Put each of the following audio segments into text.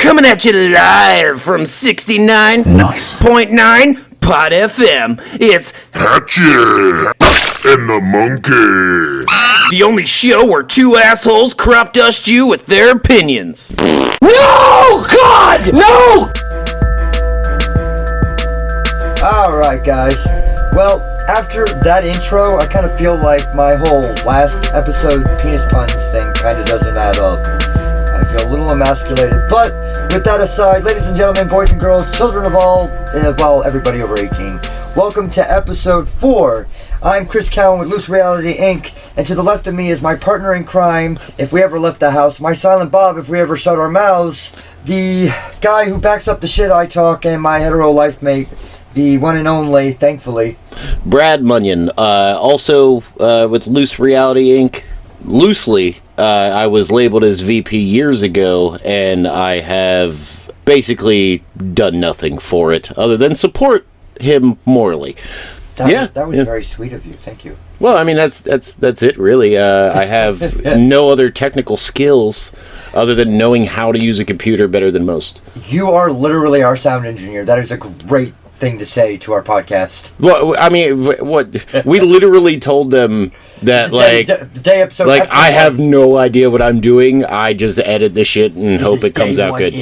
Coming at you live from 69.9 Pod FM. It's Hatchet and the Monkey. the only show where two assholes crop dust you with their opinions. No! God! No! Alright, guys. Well, after that intro, I kind of feel like my whole last episode penis puns thing kind of doesn't add up. I feel a little emasculated. But with that aside, ladies and gentlemen, boys and girls, children of all, everybody over 18, welcome to episode 4. I'm Chris Cowan with Loose Reality Inc., and to the left of me is my partner in crime, if we ever left the house, my Silent Bob, if we ever shut our mouths, the guy who backs up the shit I talk, and my hetero life mate, the one and only, thankfully, Brad Munyan, also with Loose Reality Inc. Loosely, I was labeled as VP years ago, and I have basically done nothing for it other than support him morally. That was very sweet of you. Thank you. Well, I mean, that's it, really. I have no other technical skills other than knowing how to use a computer better than most. You are literally our sound engineer. That is a great thing to say to our podcast. Well, I mean, what we literally told them that, the day episode, like, I have no idea what I'm doing. I just edit the shit and hope it comes out good.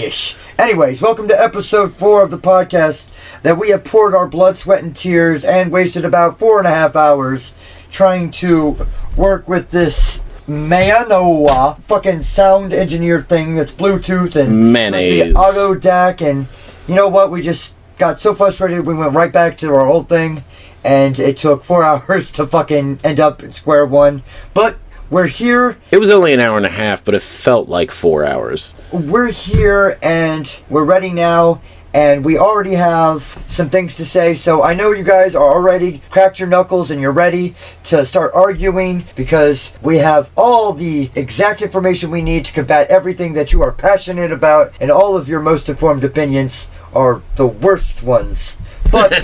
Anyways, welcome to episode 4 of the podcast that we have poured our blood, sweat, and tears and wasted about 4.5 hours trying to work with this Mayanoa fucking sound engineer thing that's Bluetooth and mayonnaise, auto DAC, and you know what? We just got so frustrated we went right back to our old thing, and it took 4 hours to fucking end up at square one. But we're here. It was only an hour and a half, but it felt like 4 hours. We're here, and we're ready now, and we already have some things to say, so I know you guys are already cracked your knuckles and you're ready to start arguing, because we have all the exact information we need to combat everything that you are passionate about, and all of your most informed opinions are the worst ones. But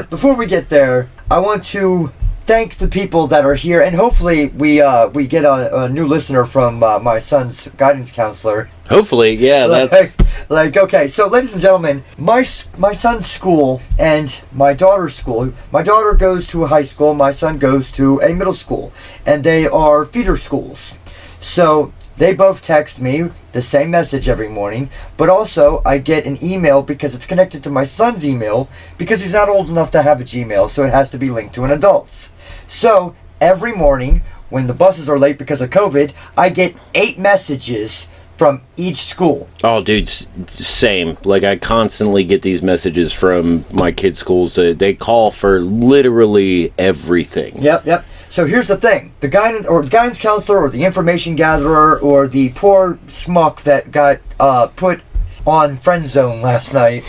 before we get there, I want to thank the people that are here, and hopefully we get a new listener from my son's guidance counselor. Hopefully, yeah. That's okay. So, ladies and gentlemen, my son's school and my daughter's school. My daughter goes to a high school. My son goes to a middle school, and they are feeder schools. So they both text me the same message every morning, but also I get an email because it's connected to my son's email because he's not old enough to have a Gmail, so it has to be linked to an adult's. So every morning when the buses are late because of COVID, I get 8 messages from each school. Oh, dude, same. Like, I constantly get these messages from my kids' schools. They call for literally everything. Yep. So here's the thing. The guidance counselor or the information gatherer or the poor schmuck that got put on friend zone last night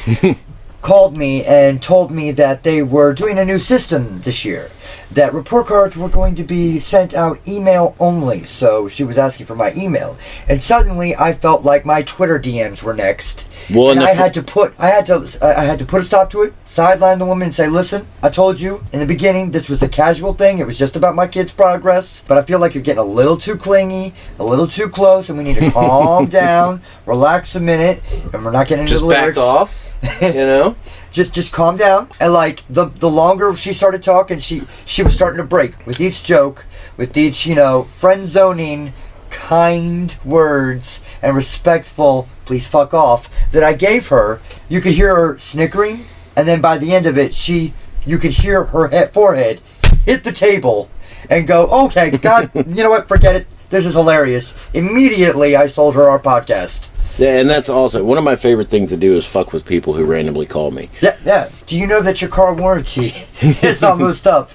called me and told me that they were doing a new system this year, that report cards were going to be sent out email only. So she was asking for my email, and suddenly I felt like my Twitter DMs were next. Well, and I had to put a stop to it, sideline the woman and say, listen, I told you in the beginning this was a casual thing, it was just about my kid's progress, but I feel like you're getting a little too clingy, a little too close, and we need to calm down, relax a minute, and we're not getting into the lyrics. Just back off. You know, just calm down. And like the longer she started talking, she was starting to break with each joke, with each friend zoning kind words and respectful please fuck off that I gave her. You could hear her snickering, and then by the end of it, you could hear her forehead hit the table and go, okay, God, you know what? Forget it. This is hilarious. Immediately, I sold her our podcast. Yeah, and that's also one of my favorite things to do is fuck with people who randomly call me. Yeah. Do you know that your car warranty is almost up?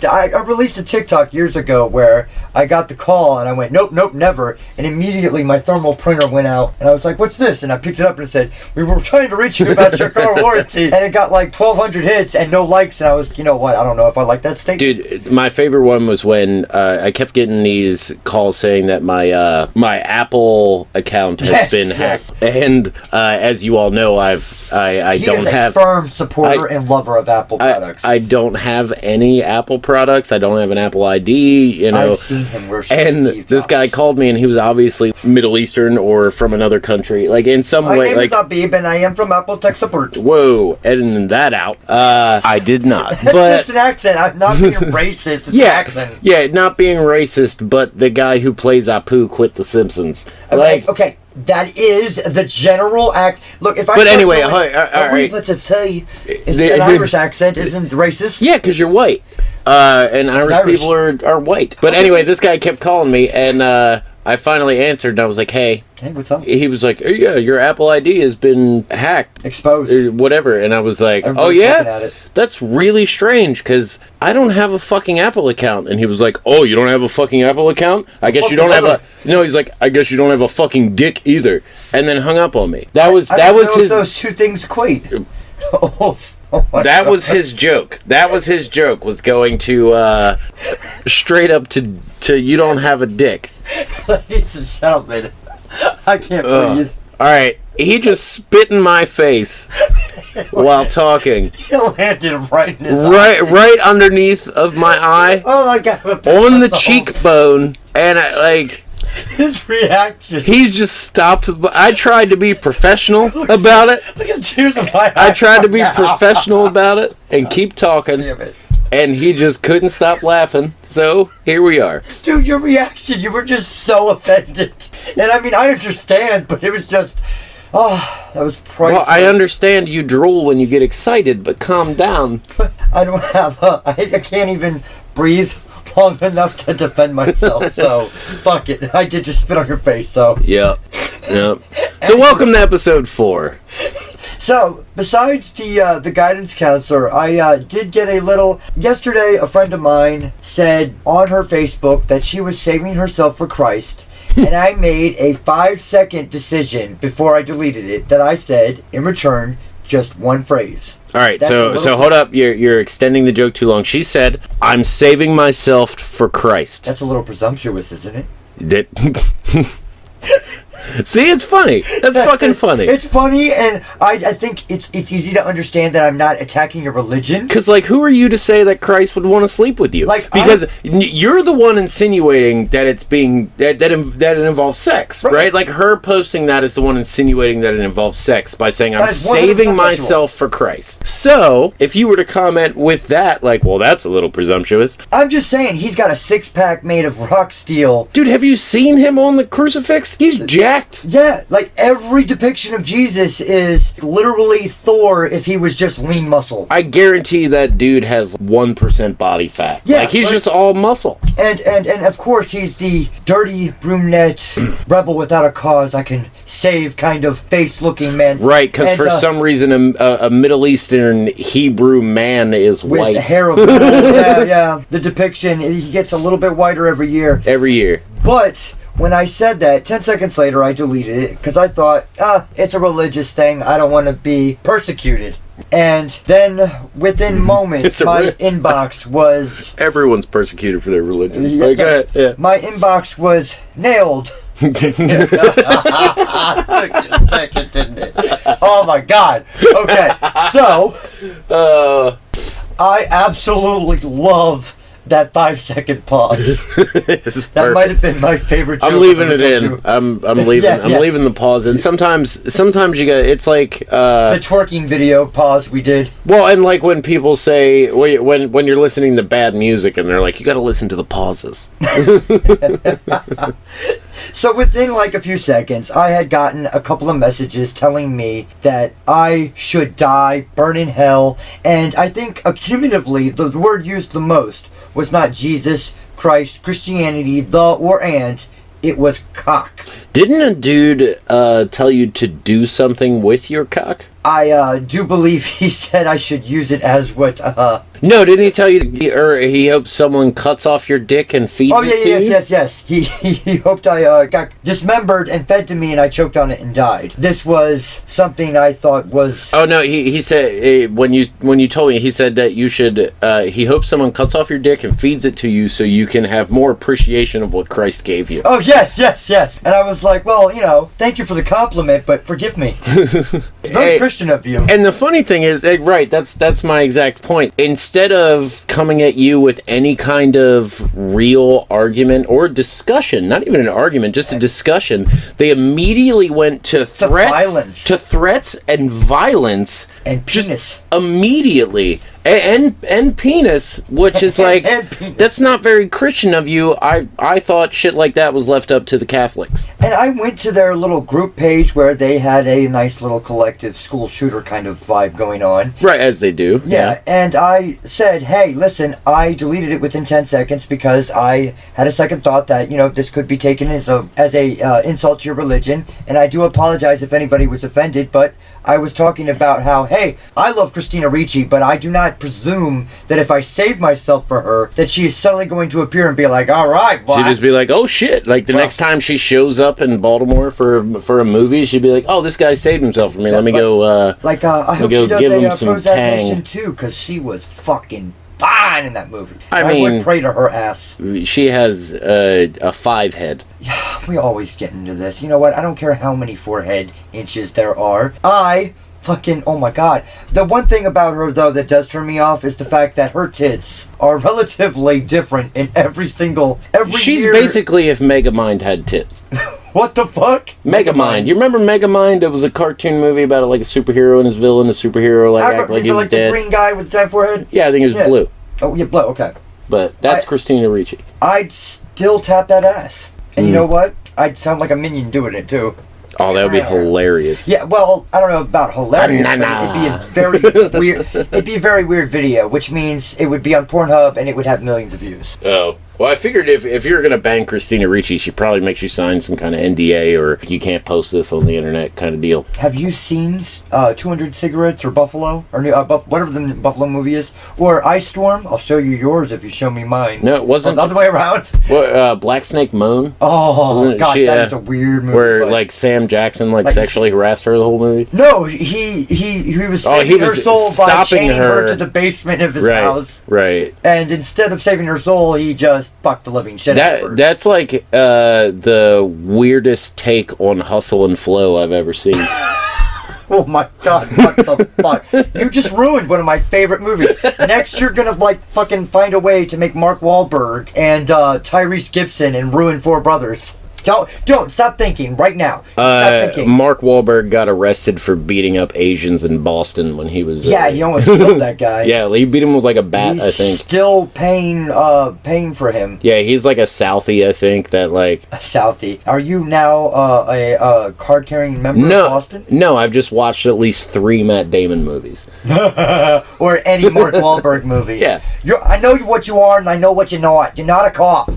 I released a TikTok years ago where I got the call and I went, nope, never. And immediately my thermal printer went out and I was like, what's this? And I picked it up and it said, we were trying to reach you about your car warranty. And it got like 1,200 hits and no likes. And I was, you know what? I don't know if I like that statement. Dude, my favorite one was when I kept getting these calls saying that my Apple account has been hacked. And as you all know, I don't have firm supporter supporter and lover of Apple products. I don't have any Apple products. I don't have an Apple ID, you know. I've seen him worship and Steve this Jobs. guy called me, and he was obviously Middle Eastern or from another country. Like, in some My way, name like... is Abib, and I am from Apple Tech Support. Whoa, editing that out. I did not. It's But... just an accent. I'm not being racist. It's an accent. Yeah, not being racist, but the guy who plays Apu quit The Simpsons. Like, Okay, that is the general act. Look, if I. But start anyway, doing, all right. But to tell you, it's an Irish accent isn't racist. yeah, because you're white. And Irish people are white. But anyway, this guy kept calling me, and I finally answered, and I was like, hey. Hey, what's up? He was like, oh, yeah, your Apple ID has been hacked. Exposed. Or whatever. And I was like, Everybody's looking at yeah? it. That's really strange, because I don't have a fucking Apple account. And he was like, oh, you don't have a fucking Apple account? I guess you don't have a... No, he's like, I guess you don't have a fucking dick either. And then hung up on me. That was I don't know his... if those two things equate. That was his joke. That was his joke, was going to, straight up to you don't have a dick. Ladies and gentlemen, I can't breathe. Alright, he just spit in my face while talking. He landed right in his eye. Right underneath of my eye, Oh my god. on the cheekbone, and His reaction. he's just stopped. I tried to be professional about it. Look at the tears in my I eyes tried to right be now. professional about it and keep talking. Damn it. And he just couldn't stop laughing. So, here we are. Dude, your reaction, you were just so offended. And I mean, I understand, but it was just... Oh, that was priceless. Well, I understand you drool when you get excited, but calm down. I don't have I can't even breathe long enough to defend myself, so fuck it. I did just spit on your face, so... Yep. So, welcome to episode 4. So, besides the guidance counselor, I did get a little... Yesterday, a friend of mine said on her Facebook that she was saving herself for Christ, and I made a 5-second decision before I deleted it that I said, in return, just one phrase. All right, That's a so little- hold up. You're extending the joke too long. She said, I'm saving myself for Christ. That's a little presumptuous, isn't it? That... See, it's funny. That's fucking funny. It's funny, and I think it's easy to understand that I'm not attacking your religion. Because, like, who are you to say that Christ would want to sleep with you? Like, because you're the one insinuating that it's being that it involves sex, right? Like, her posting that is the one insinuating that it involves sex by saying, I'm That is 100% saving sexual. myself for Christ. So, if you were to comment with that, like, well, that's a little presumptuous. I'm just saying, he's got a 6-pack made of rock steel. Dude, have you seen him on the crucifix? He's jacked. Yeah, like every depiction of Jesus is literally Thor if he was just lean muscle. I guarantee that dude has 1% body fat. Yeah, like, he's like- just all muscle. And of course he's the dirty brunette rebel without a cause I can save kind of face-looking man. Right, because And, for some reason a Middle Eastern Hebrew man is with white the hair of gold. yeah. The depiction, he gets a little bit whiter every year. every year. But when I said that, 10 seconds later I deleted it because I thought, it's a religious thing. I don't want to be persecuted. And then within moments, It's a my re- inbox was... Everyone's persecuted for their religion. Yeah, Like, yeah. My inbox was nailed. Took a second, didn't it? Oh my god. Okay, so I absolutely love that 5-second pause. This is That might perfect. have been my favorite joke. I'm leaving I it told in. you. I'm leaving. Yeah, I'm yeah. leaving the pause in. Sometimes you got. It's like The twerking video pause we did. well, and like when people say when you're listening to bad music and they're like, you got to listen to the pauses. So within like a few seconds, I had gotten a couple of messages telling me that I should die, burn in hell, and I think accumulatively the word used the most was not Jesus, Christ, Christianity, the or and, it was cock. Didn't a dude tell you to do something with your cock? I do believe he said I should use it as what No, didn't he tell you or he hopes someone cuts off your dick and feeds Oh it to you? yes. He hoped I got dismembered and fed to me, and I choked on it and died. This was something I thought was. Oh no, he said when you told me, he said that you should he hopes someone cuts off your dick and feeds it to you so you can have more appreciation of what Christ gave you. Oh yes. And I was like, well, thank you for the compliment, but forgive me. It's very Christian of you. And the funny thing is, right, that's my exact point. Instead of coming at you with any kind of real argument or discussion, not even an argument, just a discussion, they immediately went to threats and violence. And penis. Just immediately. And penis, which is like, that's not very Christian of you. I thought shit like that was left up to the Catholics. And I went to their little group page where they had a nice little collective school shooter kind of vibe going on. Right, as they do. Yeah, and I said, hey, listen, I deleted it within 10 seconds because I had a second thought that, this could be taken as a insult to your religion, and I do apologize if anybody was offended, but I was talking about how, hey, I love Christina Ricci, but I do not presume that if I save myself for her, that she is suddenly going to appear and be like, all right, boy. She'd just be like, oh shit. Like the next time she shows up in Baltimore for a movie, she'd be like, oh, this guy saved himself for me. Let me go. I hope she does a Prozac mission too, because she was fucking fine in that movie. I would pray to her ass. She has a 5 head. Yeah, we always get into this. You know what? I don't care how many forehead inches there are. Oh my god. The one thing about her, though, that does turn me off is the fact that her tits are relatively different in every She's year. Basically if Megamind had tits. What the fuck? Megamind. You remember Megamind? It was a cartoon movie about like a superhero and his villain. The superhero act like he was dead. The green guy with the giant forehead? Yeah, I think it was blue. Oh, yeah, blue, okay. But that's Christina Ricci. I'd still tap that ass. And you know what? I'd sound like a minion doing it, too. Oh, that would be hilarious. Yeah, well, I don't know about hilarious, but it'd be a very weird. It'd be a very weird video, which means it would be on Pornhub and it would have millions of views. Oh. Well, I figured if you're going to bang Christina Ricci, she probably makes you sign some kind of NDA or you can't post this on the internet kind of deal. Have you seen 200 Cigarettes or Buffalo? Or whatever the Buffalo movie is? Or Ice Storm? I'll show you yours if you show me mine. No, it wasn't. The other way around? What, Black Snake Moan? Oh, God, that is a weird movie. Where, like, Sam Jackson, sexually harassed her the whole movie? No, he was saving her soul by chaining her to the basement of his house. Right. And instead of saving her soul, he just fucked the living shit out of her. That's like the weirdest take on Hustle and Flow I've ever seen. Oh my god, what the fuck? You just ruined one of my favorite movies. Next, you're gonna fucking find a way to make Mark Wahlberg and Tyrese Gibson and ruin Four Brothers. Don't stop thinking right now. Stop thinking. Mark Wahlberg got arrested for beating up Asians in Boston when he was. Yeah, he almost killed that guy. Yeah, he beat him with like a bat. I think. Still paying for him. Yeah, he's like a Southie. I think that like. A Southie. Are you now a card-carrying member of Boston? No, I've just watched at least 3 Matt Damon movies. Or any Mark Wahlberg movie. Yeah. I know what you are, and I know what you're not. You're not a cop.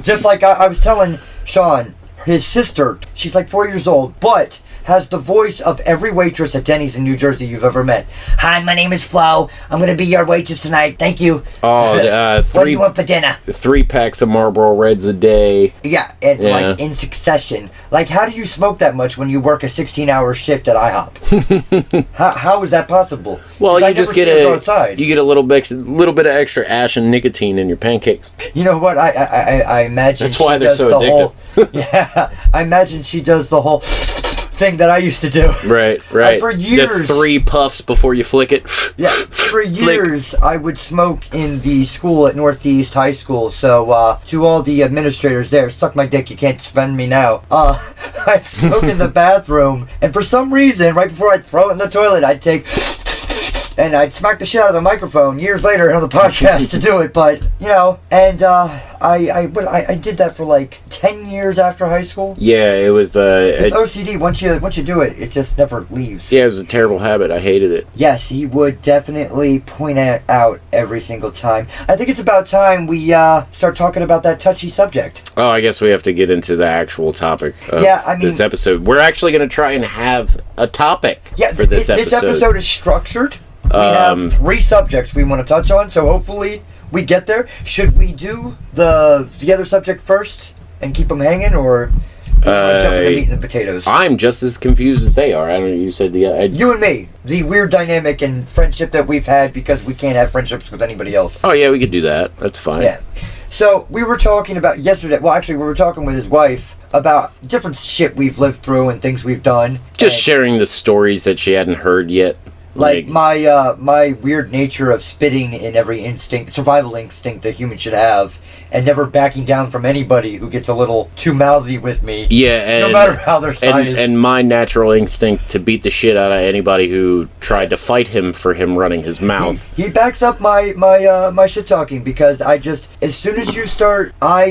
Just like I was telling Sean, his sister, she's like 4 years old, but has the voice of every waitress at Denny's in New Jersey you've ever met. Hi, my name is Flo. I'm going to be your waitress tonight. Thank you. Oh, what do you want for dinner? 3 packs of Marlboro Reds a day. Yeah, and like in succession. Like, how do you smoke that much when you work a 16-hour shift at IHOP? how is that possible? Well, you just get a little bit of extra ash and nicotine in your pancakes. You know what? I imagine that's why they're so addictive. Yeah, I imagine she does the whole thing that I used to do. Right. For years. The 3 puffs before you flick it. Yeah, for years I would smoke in the school at Northeast High School. So to all the administrators there, suck my dick, you can't spend me now. I'd smoke in the bathroom, and for some reason, right before I'd throw it in the toilet, I'd take and I'd smack the shit out of the microphone years later on the podcast to do it. But and I did that for like 10 years after high school. Yeah, it was it's OCD. Once you do it, it just never leaves. Yeah, it was a terrible habit. I hated it. Yes, he would definitely point it out every single time. I think it's about time we start talking about that touchy subject. Oh, I guess we have to get into the actual topic of this episode. We're actually going to try and have a topic for this episode. This episode is structured. We have 3 subjects we want to touch on, so hopefully we get there. Should we do the other subject first and keep them hanging, or jump into meat and potatoes? I'm just as confused as they are. I don't know. You said you and me, the weird dynamic and friendship that we've had because we can't have friendships with anybody else. Oh yeah, we could do that. That's fine. Yeah. So we were talking about yesterday. Well, actually, we were talking with his wife about different shit we've lived through and things we've done. Just And, sharing the stories that she hadn't heard yet. like my weird nature of spitting in every survival instinct a human should have, and never backing down from anybody who gets a little too mouthy with me. Yeah, and, no matter how their size. and my natural instinct to beat the shit out of anybody who tried to fight him for him running his mouth. He backs up my shit talking, because I just, as soon as you start, I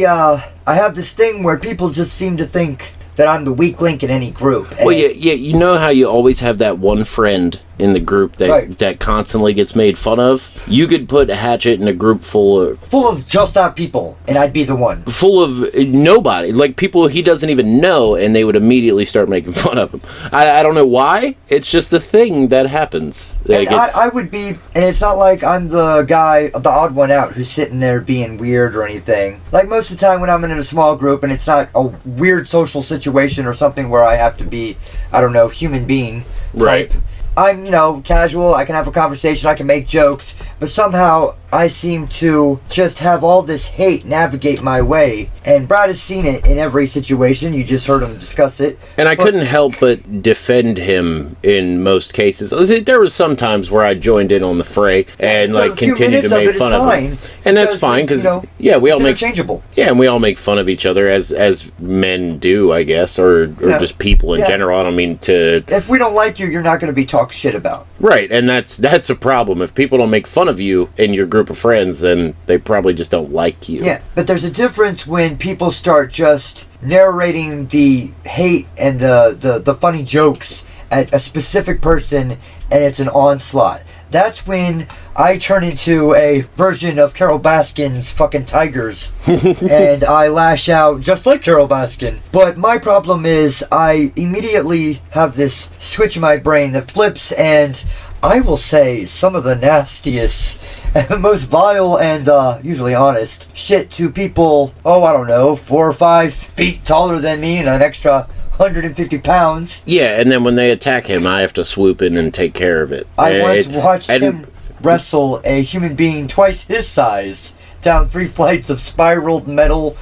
have this thing where people just seem to think that I'm the weak link in any group. And Well, yeah, you know how you always have that one friend in the group that Right. that constantly gets made fun of? You could put Hatchet in a group full full of just that people, and I'd be the one. of nobody, like people he doesn't even know, and they would immediately start making fun of him. I don't know why. It's just a thing that happens. Like, And I would be, and it's not like I'm the guy, the odd one out who's sitting there being weird or anything. Like most of the time when I'm in a small group and it's not a weird social situation or something where I have to be, I don't know, human being type. Right. I'm, casual, I can have a conversation, I can make jokes, but somehow I seem to just have all this hate navigate my way. And Brad has seen it in every situation, you just heard him discuss it. And I But- couldn't help but defend him in most cases. There was some times where I joined in on the fray and A few continued to minutes of make it is fun of fine, him, and that's because, fine because we all it's make interchangeable. and we all make fun of each other as men do, I guess, or Yeah. just people in Yeah. general. I don't mean to. If we don't like you, you're not going to be talked shit about. Right, and that's a problem. If people don't make fun of you in your group of friends, then they probably just don't like you. Yeah, but there's a difference when people start just narrating the hate and the funny jokes at a specific person, and it's an onslaught. That's when I turn into a version of Carol Baskin's fucking Tigers, and I lash out just like Carol Baskin. But my problem is I immediately have this switch in my brain that flips, and I will say some of the nastiest and most vile and usually honest shit to people, I don't know, 4 or 5 feet taller than me and an extra 150 pounds. Yeah, and then when they attack him, I have to swoop in and take care of it. I once And- watched and- him wrestle a human being twice his size down 3 flights of spiraled metal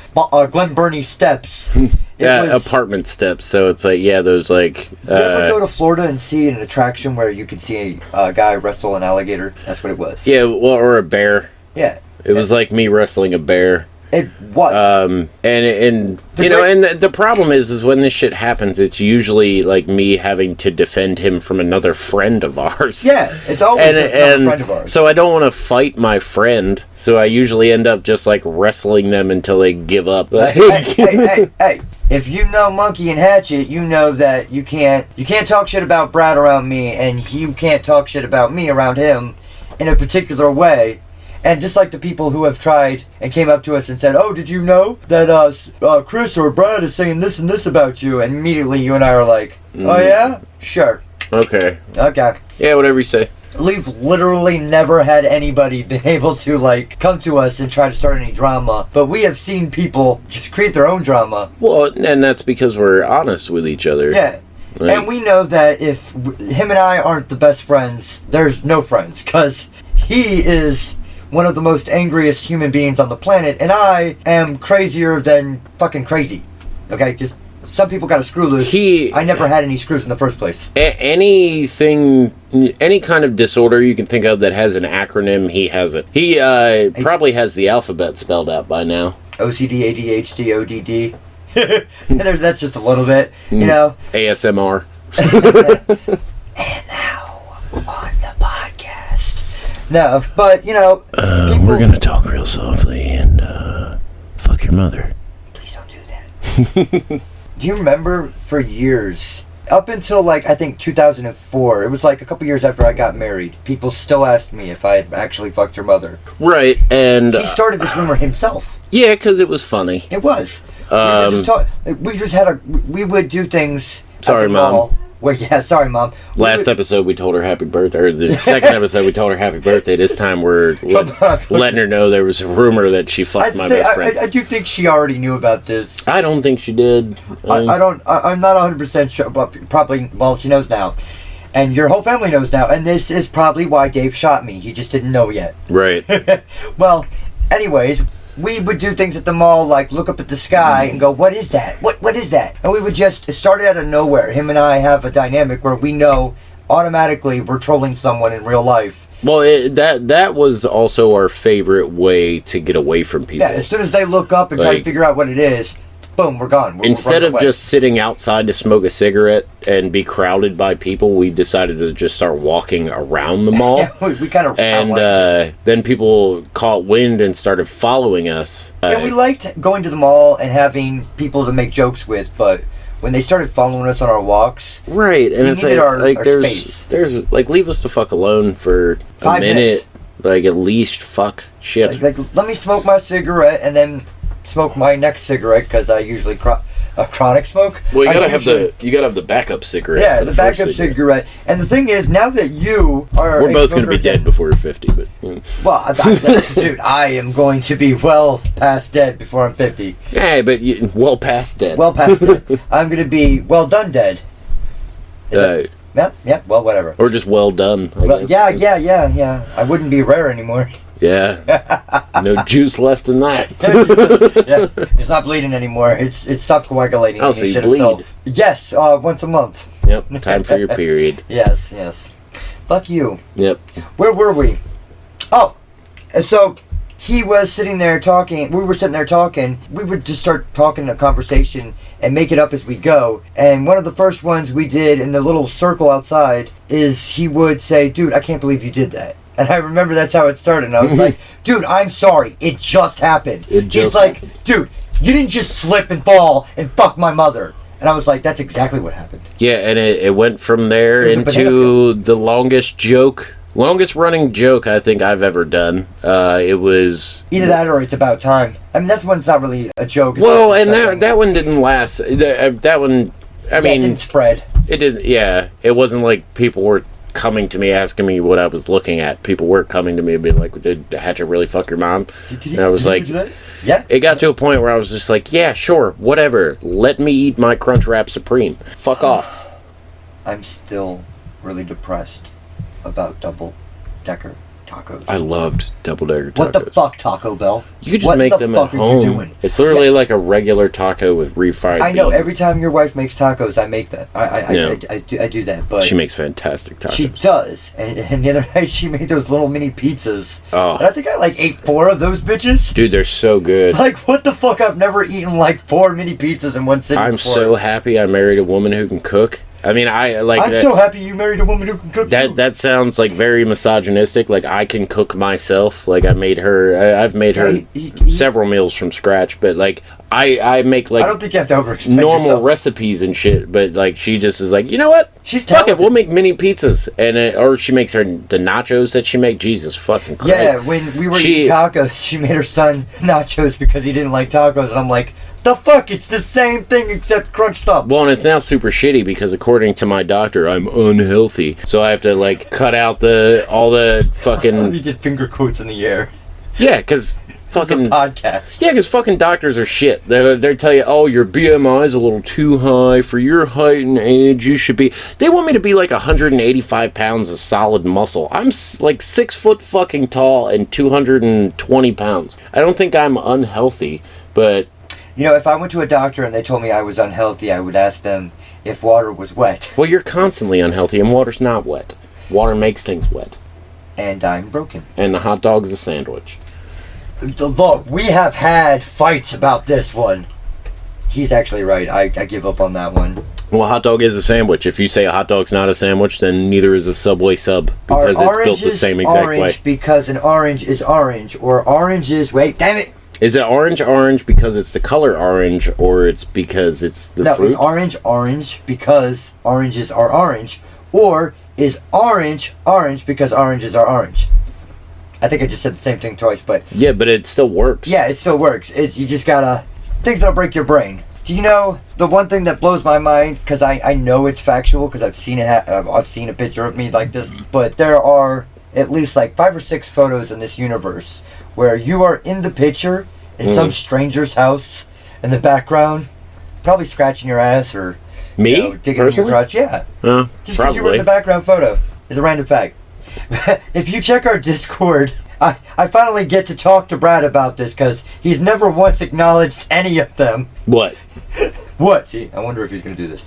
Glen Burnie steps. Yeah, apartment steps. So it's like, yeah, those like. You ever go to Florida and see an attraction where you could see a guy wrestle an alligator? That's what it was. Yeah, well, or a bear. Yeah. It was like me wrestling a bear. It was. And the problem is when this shit happens, it's usually like me having to defend him from another friend of ours. Yeah, it's always another friend of ours. So I don't want to fight my friend, so I usually end up just like wrestling them until they give up. hey. If you know Monkey and Hatchet, you know that you can't talk shit about Brad around me, and you can't talk shit about me around him in a particular way. And just like the people who have tried and came up to us and said, "Oh, did you know that Chris or Brad is saying this and this about you?" And immediately you and I are like, "Oh yeah, sure, Okay. okay." Yeah, whatever you say. We've literally never had anybody been able to like come to us and try to start any drama, but we have seen people just create their own drama. Well, and that's because we're honest with each other. Yeah. Like- And we know that if him and I aren't the best friends, there's no friends, because he is one of the most angriest human beings on the planet, and I am crazier than fucking crazy. Okay, just some people got a screw loose. I never had any screws in the first place. Anything, any kind of disorder you can think of that has an acronym, he has it. He probably has the alphabet spelled out by now. OCD, ADHD, ODD. That's just a little bit, you know. ASMR. And now on the podcast. No, but you know, people, We're gonna talk real softly and fuck your mother. please don't do that. Do you remember for years, up until like I think 2004, it was like a couple years after I got married, people still asked me if I had actually fucked your mother. Right, and He started this rumor himself. yeah, because it was funny. It was. We would do things. at Sorry, the Mom. mall where, yeah, sorry, Mom. Last episode we told her happy birthday, or the second episode we told her happy birthday. This time we're letting her know there was a rumor that she fucked my best friend. I do think she already knew about this. I don't think she did. I'm not 100% sure, but probably, well, she knows now. And your whole family knows now. And this is probably why Dave shot me. He just didn't know yet. Right. Well, anyways, we would do things at the mall, like look up at the sky and go, what is that? What is that? And we would just, it started out of nowhere. Him and I have a dynamic where we know automatically we're trolling someone in real life. Well, that was also our favorite way to get away from people. Yeah, as soon as they look up and try to figure out what it is, boom, we're gone. Instead of just sitting outside to smoke a cigarette and be crowded by people, we decided to just start walking around the mall. Yeah, we kind of... And then people caught wind and started following us. And we liked going to the mall and having people to make jokes with, but when they started following us on our walks... Right, and it's like, our there's, leave us the fuck alone for 5 a minute. minutes. Like, at least, fuck, shit. Like, let me smoke my cigarette and then smoke my next cigarette, because I usually chronic smoke. Well, you gotta have the backup cigarette. Yeah, the backup cigarette. And the thing is, now that you are, we're both gonna be dead before you're 50. But well, dude, I am going to be well past dead before I'm 50. Yeah, but well past dead. Well past dead. I'm gonna be well done dead. Yeah. Well, whatever. Or just well done. I guess. Yeah. I wouldn't be rare anymore. Yeah. No juice left in that. Yeah, it's not bleeding anymore. It stopped coagulating. Oh, so you bleed? Yes, once a month. Yep. Time for your period. Yes. Fuck you. Yep. Where were we? Oh, so he was sitting there talking. We were sitting there talking. We would just start talking a conversation and make it up as we go. And one of the first ones we did in the little circle outside is he would say, "Dude, I can't believe you did that." And I remember that's how it started. And I was like, "Dude, I'm sorry. It just happened." He's like, "Dude, you didn't just slip and fall and fuck my mother." And I was like, "That's exactly what happened." Yeah, and it went from there into the longest running joke I think I've ever done. It was either that or It's About Time. I mean, that one's not really a joke. Well, and that one didn't last. That one, I mean, it didn't spread. It didn't. Yeah, it wasn't like people were coming to me asking me what I was looking at. People were coming to me and being like, "Did Hatchet really fuck your mom?" And I was like, "Yeah." It got to a point where I was just like, "Yeah, sure, whatever. Let me eat my Crunchwrap Supreme. Fuck off." I'm still really depressed about double-decker tacos. I loved double-decker tacos. What the fuck, Taco Bell? You could just make them at home. It's literally like a regular taco with refried I know. beans. Every time your wife makes tacos, I make that. I do that. But she makes fantastic tacos. She does. And the other night, she made those little mini pizzas. Oh. And I think I ate 4 of those bitches. Dude, they're so good. Like, what the fuck? I've never eaten 4 mini pizzas in one sitting I'm before. so happy I married a woman who can cook. I mean, I'm so happy you married a woman who can cook. That sounds like very misogynistic. Like, I can cook myself. Like, I've made her several meals from scratch. But like, I make I don't think you have to overexplain normal yourself. recipes and shit. But like, she just is like, you know what? She's fuck talented. it. We'll make mini pizzas, and or she makes the nachos that she make. Jesus fucking Christ. Yeah, when we were eating tacos, she made her son nachos because he didn't like tacos, and I'm like, the fuck? It's the same thing except crunched up. Well, and it's now super shitty because according to my doctor, I'm unhealthy. So I have to cut out all the fucking. You did finger quotes in the air. Yeah, because fucking podcast. Yeah, because fucking doctors are shit. They tell you, oh, your BMI is a little too high for your height and age. You should be. They want me to be 185 pounds of solid muscle. I'm 6 foot fucking tall and 220 pounds. I don't think I'm unhealthy, but. You know, if I went to a doctor and they told me I was unhealthy, I would ask them if water was wet. Well, you're constantly unhealthy, and water's not wet. Water makes things wet. And I'm broken. And the hot dog's a sandwich. Look, we have had fights about this one. He's actually right. I give up on that one. Well, a hot dog is a sandwich. If you say a hot dog's not a sandwich, then neither is a Subway sub. Because it's built the same exact way. Because an orange is orange. Or orange is... Wait, damn it! Is it orange because it's the color orange, or it's because it's the fruit? No, it's orange because oranges are orange. Or is orange because oranges are orange. I think I just said the same thing twice, but... Yeah, but it still works. Yeah, it still works. You just gotta... Things that'll break your brain. Do you know the one thing that blows my mind? Because I know it's factual, because I've seen it. I've seen a picture of me like this. But there are at least 5 or 6 photos in this universe where you are in the picture in some stranger's house in the background, probably scratching your ass or me digging in your crotch. Yeah, just because you were in the background photo is a random fact. If you check our Discord I finally get to talk to Brad about this because he's never once acknowledged any of them. What? What? See, I wonder if he's going to do this.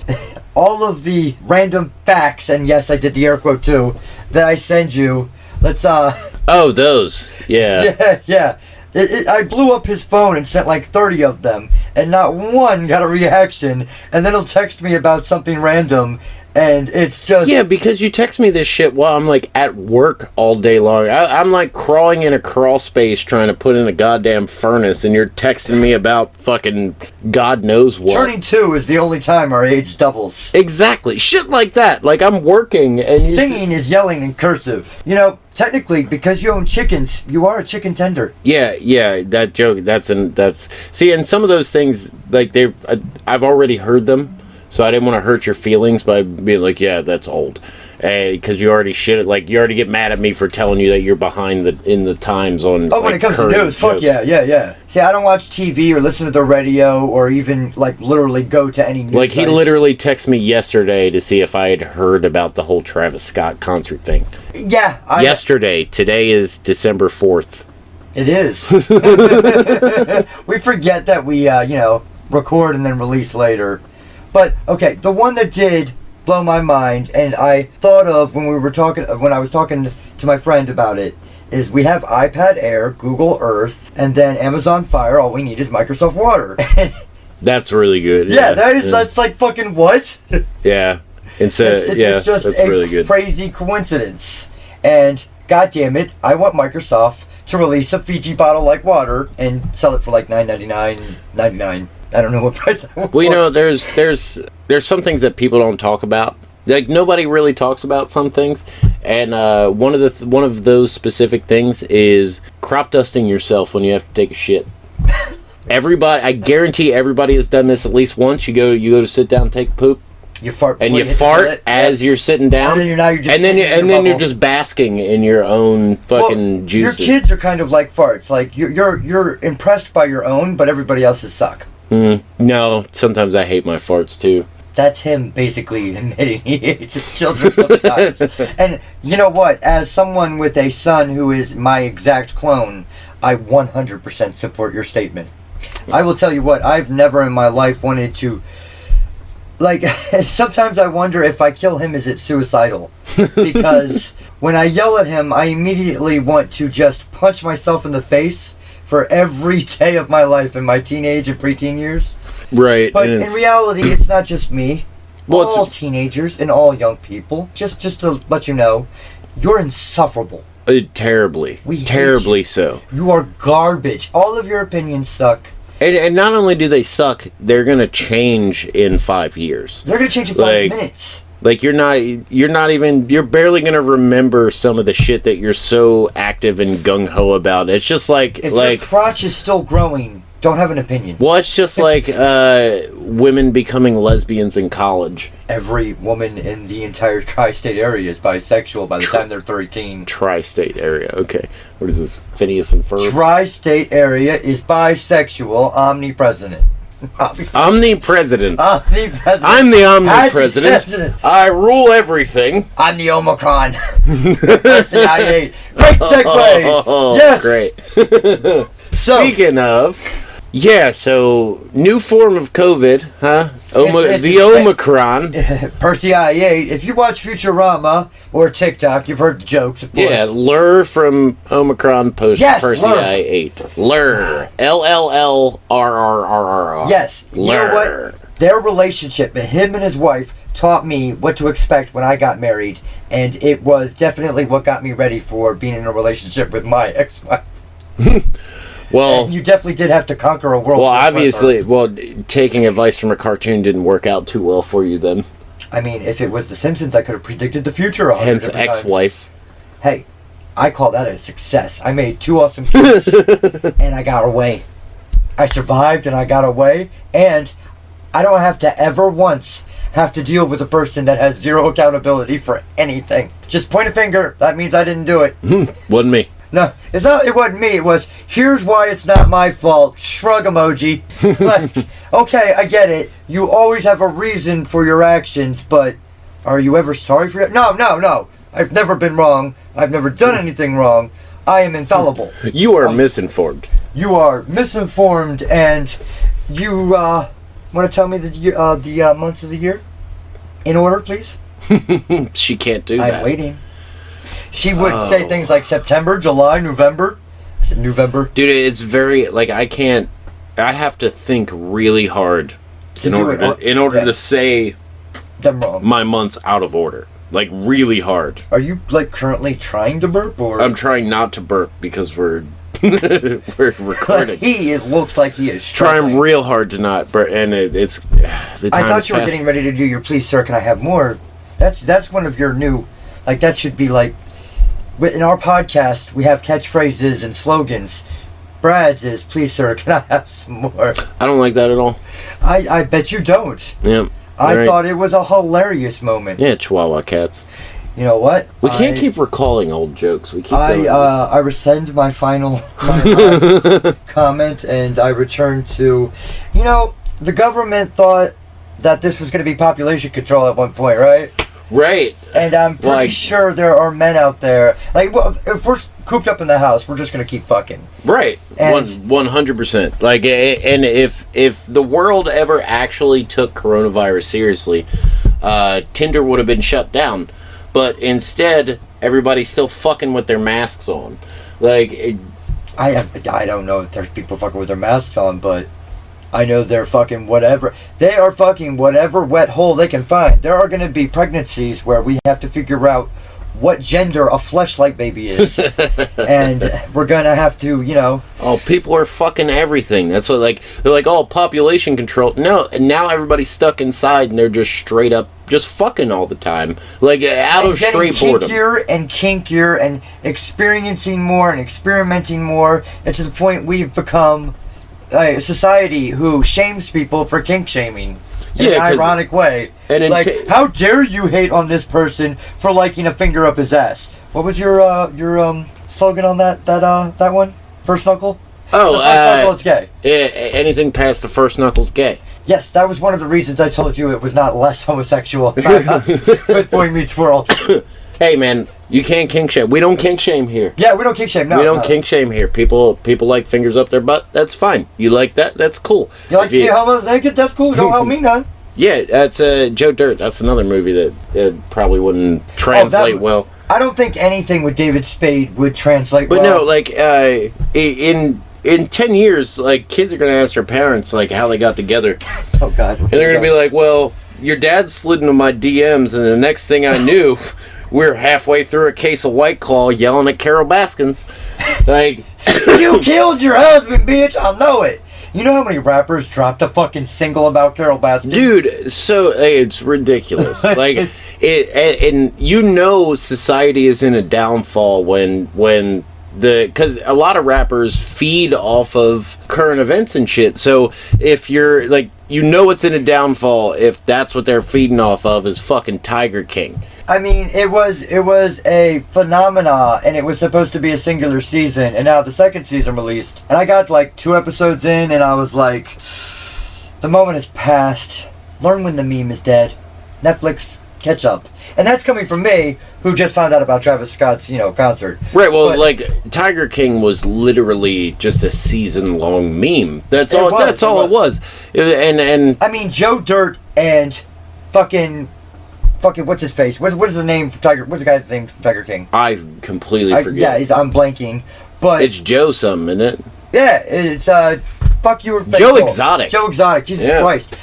All of the random facts, and yes, I did the air quote too, that I send you. Let's, Oh, those. Yeah. Yeah. I blew up his phone and sent like 30 of them, and not one got a reaction, and then he'll text me about something random, and it's just... Yeah, because you text me this shit while I'm, like, at work all day long. I'm, like, crawling in a crawl space trying to put in a goddamn furnace, and you're texting me about fucking God knows what. Turning 2 is the only time our age doubles. Exactly. Shit like that. Like, I'm working, and you... Singing is yelling in cursive. You know, technically, because you own chickens, you are a chicken tender. Yeah, that joke, that's... See, and some of those things, like, I've already heard them, so I didn't want to hurt your feelings by being like, yeah, that's old. Because you already you already get mad at me for telling you that you're behind in the times on... Oh, when it comes to news, fuck yeah. See, I don't watch TV or listen to the radio or even, like, literally go to any news Like, he sites. literally texted me yesterday to see if I had heard about the whole Travis Scott concert thing. Yeah. Yesterday. Today is December 4th. It is. We forget that we, record and then release later. But, okay, the one that did blow my mind, and I thought of when I was talking to my friend about it, is we have iPad Air, Google Earth, and then Amazon Fire. All we need is Microsoft Water. That's really good. Yeah, that's like fucking what? Yeah. It's just that's a really good. crazy coincidence. And, god damn it, I want Microsoft to release a Fiji bottle like water and sell it for like $9.99.99. I don't know what price that was. Well, you know, there's some things that people don't talk about. Like, nobody really talks about some things, and one of those specific things is crop dusting yourself when you have to take a shit. Everybody, I guarantee everybody has done this at least once. You go to sit down and take a poop. You fart and you fart as you're sitting down, and then you're just basking in your own fucking juices. Your kids are kind of like farts. Like you're impressed by your own, but everybody else's suck. No, sometimes I hate my farts too. That's him basically admitting he hates his children sometimes. And you know what? As someone with a son who is my exact clone, I 100% support your statement. I will tell you what, I've never in my life wanted to... Like, sometimes I wonder if I kill him, is it suicidal? Because when I yell at him, I immediately want to just punch myself in the face for every day of my life in my teenage and preteen years. Right. But in reality, it's not just me. Well, all teenagers and all young people. Just to let you know, you're insufferable. Terribly. We hate terribly you. so. You are garbage. All of your opinions suck. And not only do they suck, they're gonna change in 5 years. They're gonna change in 5 minutes. Like, you're barely gonna remember some of the shit that you're so active and gung-ho about. It's just like... If your crotch is still growing, don't have an opinion. Well, it's just like women becoming lesbians in college. Every woman in the entire tri-state area is bisexual by the time they're 13. Tri-state area, okay. What is this, Phineas and Ferb? Tri-state area is bisexual, omnipresent. Omnipresident. Omnipresident. I'm the omnipresident. I rule everything. I'm the Omicron. CIA. Great segue. Yes. Great. Speaking of, so new form of COVID, huh? The Omicron. Per CIA. If you watch Futurama or TikTok, you've heard the jokes, of course. Yeah, Lur from Omicron post Persei 8. Lur. LLLRRRR. Yes. You know what? Their relationship, him and his wife, taught me what to expect when I got married, and it was definitely what got me ready for being in a relationship with my ex-wife. Well, and you definitely did have to conquer a world. Well, obviously, taking advice from a cartoon didn't work out too well for you then. I mean, if it was The Simpsons, I could have predicted the future. Hence, ex-wife. Hey, I call that a success. I made 2 awesome kids, and I got away. I survived, and I got away, and I don't have to ever once have to deal with a person that has 0 accountability for anything. Just point a finger. That means I didn't do it. Wasn't me. No, it wasn't me. It was, here's why it's not my fault. Shrug emoji. Like, okay, I get it. You always have a reason for your actions, but are you ever sorry for it? No. I've never been wrong. I've never done anything wrong. I am infallible. You are misinformed. You are misinformed, and you want to tell me the months of the year in order, please? She can't do that. I'm waiting. She would say things like September, July, November. I said November. Dude, it's very, like, I have to think really hard in order to say them wrong. my months out of order. Like, really hard. Are you, like, currently trying to burp, or? I'm trying not to burp because we're recording. It looks like he is trying real hard to not burp, and it's the time I thought you were getting ready to do your please sir can I have more. That's one of your new, like, that should be like, in our podcast we have catchphrases and slogans. Brad's is please sir can I have some more. I don't like that at all. I bet you don't. Yeah. I thought it was a hilarious moment. Yeah, Chihuahua cats. You know what? We can't keep recalling old jokes. We keep I rescind my final comment, and I return to, the government thought that this was going to be population control at one point, right? Right. And I'm pretty sure there are men out there. Like, well, if we're cooped up in the house, we're just going to keep fucking. Right. And 100%. Like, and if the world ever actually took coronavirus seriously, Tinder would have been shut down. But instead, everybody's still fucking with their masks on. Like, I don't know if there's people fucking with their masks on, but I know they're fucking whatever. They are fucking whatever wet hole they can find. There are going to be pregnancies where we have to figure out what gender a fleshlight baby is. And we're going to have to, Oh, people are fucking everything. That's what, like, they're like, oh, population control. No, and now everybody's stuck inside and they're just straight up just fucking all the time. Like, out of straight boredom. Kinkier and kinkier and experiencing more and experimenting more. And to the point we've become a society who shames people for kink shaming. In an ironic way. And like, how dare you hate on this person for liking a finger up his ass? What was your slogan on that one? First knuckle? Oh, the first knuckle, it's gay. Anything past the first knuckle's gay. Yes, that was one of the reasons I told you it was not less homosexual with Boy Meets World. Hey man, you can't kink shame. We don't kink shame here. Yeah, we don't kink shame. No, we don't kink shame here. People like fingers up their butt. That's fine. You like that? That's cool. You like to see homos naked? That's cool. Don't help me none. Yeah, that's Joe Dirt. That's another movie that probably wouldn't translate well. I don't think anything with David Spade would translate well. But no, like in 10 years, like, kids are gonna ask their parents like how they got together. Oh God. And they're gonna be like, well, your dad slid into my DMs, and the next thing I knew, we're halfway through a case of White Claw yelling at Carol Baskins. Like, you killed your husband, bitch! I know it! You know how many rappers dropped a fucking single about Carol Baskins? Dude, so it's ridiculous. Like, and society is in a downfall when because a lot of rappers feed off of current events and shit. So if you're like, it's in a downfall if that's what they're feeding off of is fucking Tiger King. I mean, it was a phenomena, and it was supposed to be a singular season, and now the second season released, and I got like 2 episodes in, and I was like, the moment has passed. Learn when the meme is dead. Netflix, catch up. And that's coming from me, who just found out about Travis Scott's, concert. Right, well, like, Tiger King was literally just a season-long meme. That's all it was. And I mean, Joe Dirt and fucking what's his face? What is the name for Tiger? What's the guy's name for Tiger King? I completely forget. Yeah, I'm blanking. But it's Joe something, isn't it? Yeah, it's fuck you or Joe Exotic. Joe Exotic. Jesus Christ.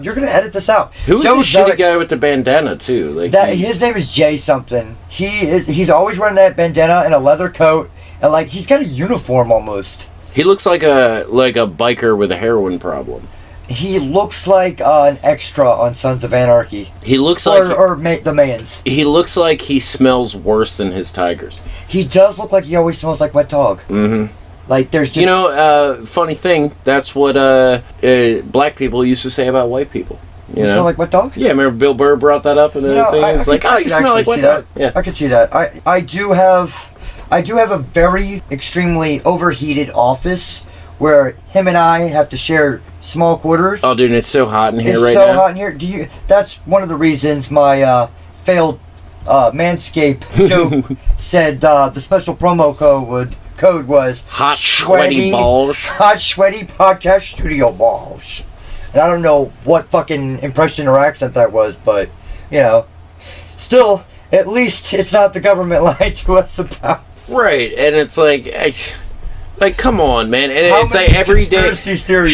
You're gonna edit this out. Who's the shitty guy with the bandana too? Like his name is Jay something. He's always wearing that bandana and a leather coat, and like he's got a uniform almost. He looks like a biker with a heroin problem. He looks like an extra on Sons of Anarchy. He looks the Mayans. He looks like he smells worse than his tigers. He does look like he always smells like wet dog. Mm-hmm. Like there's just funny thing. That's what black people used to say about white people. You smell like wet dog? Yeah, remember Bill Burr brought that up and everything. It's like, oh, you smell like wet dog. Yeah, I can see that. I do have a very extremely overheated office where him and I have to share small quarters. Oh, dude, it's so hot in here right now. It's so hot in here. That's one of the reasons my failed Manscaped joke said the special promo code was hot sweaty balls. Hot sweaty podcast studio balls. And I don't know what fucking impression or accent that was, but you know, still, at least it's not the government lying to us about. Right, and it's like come on, man, and How it's many like every day. conspiracy theories?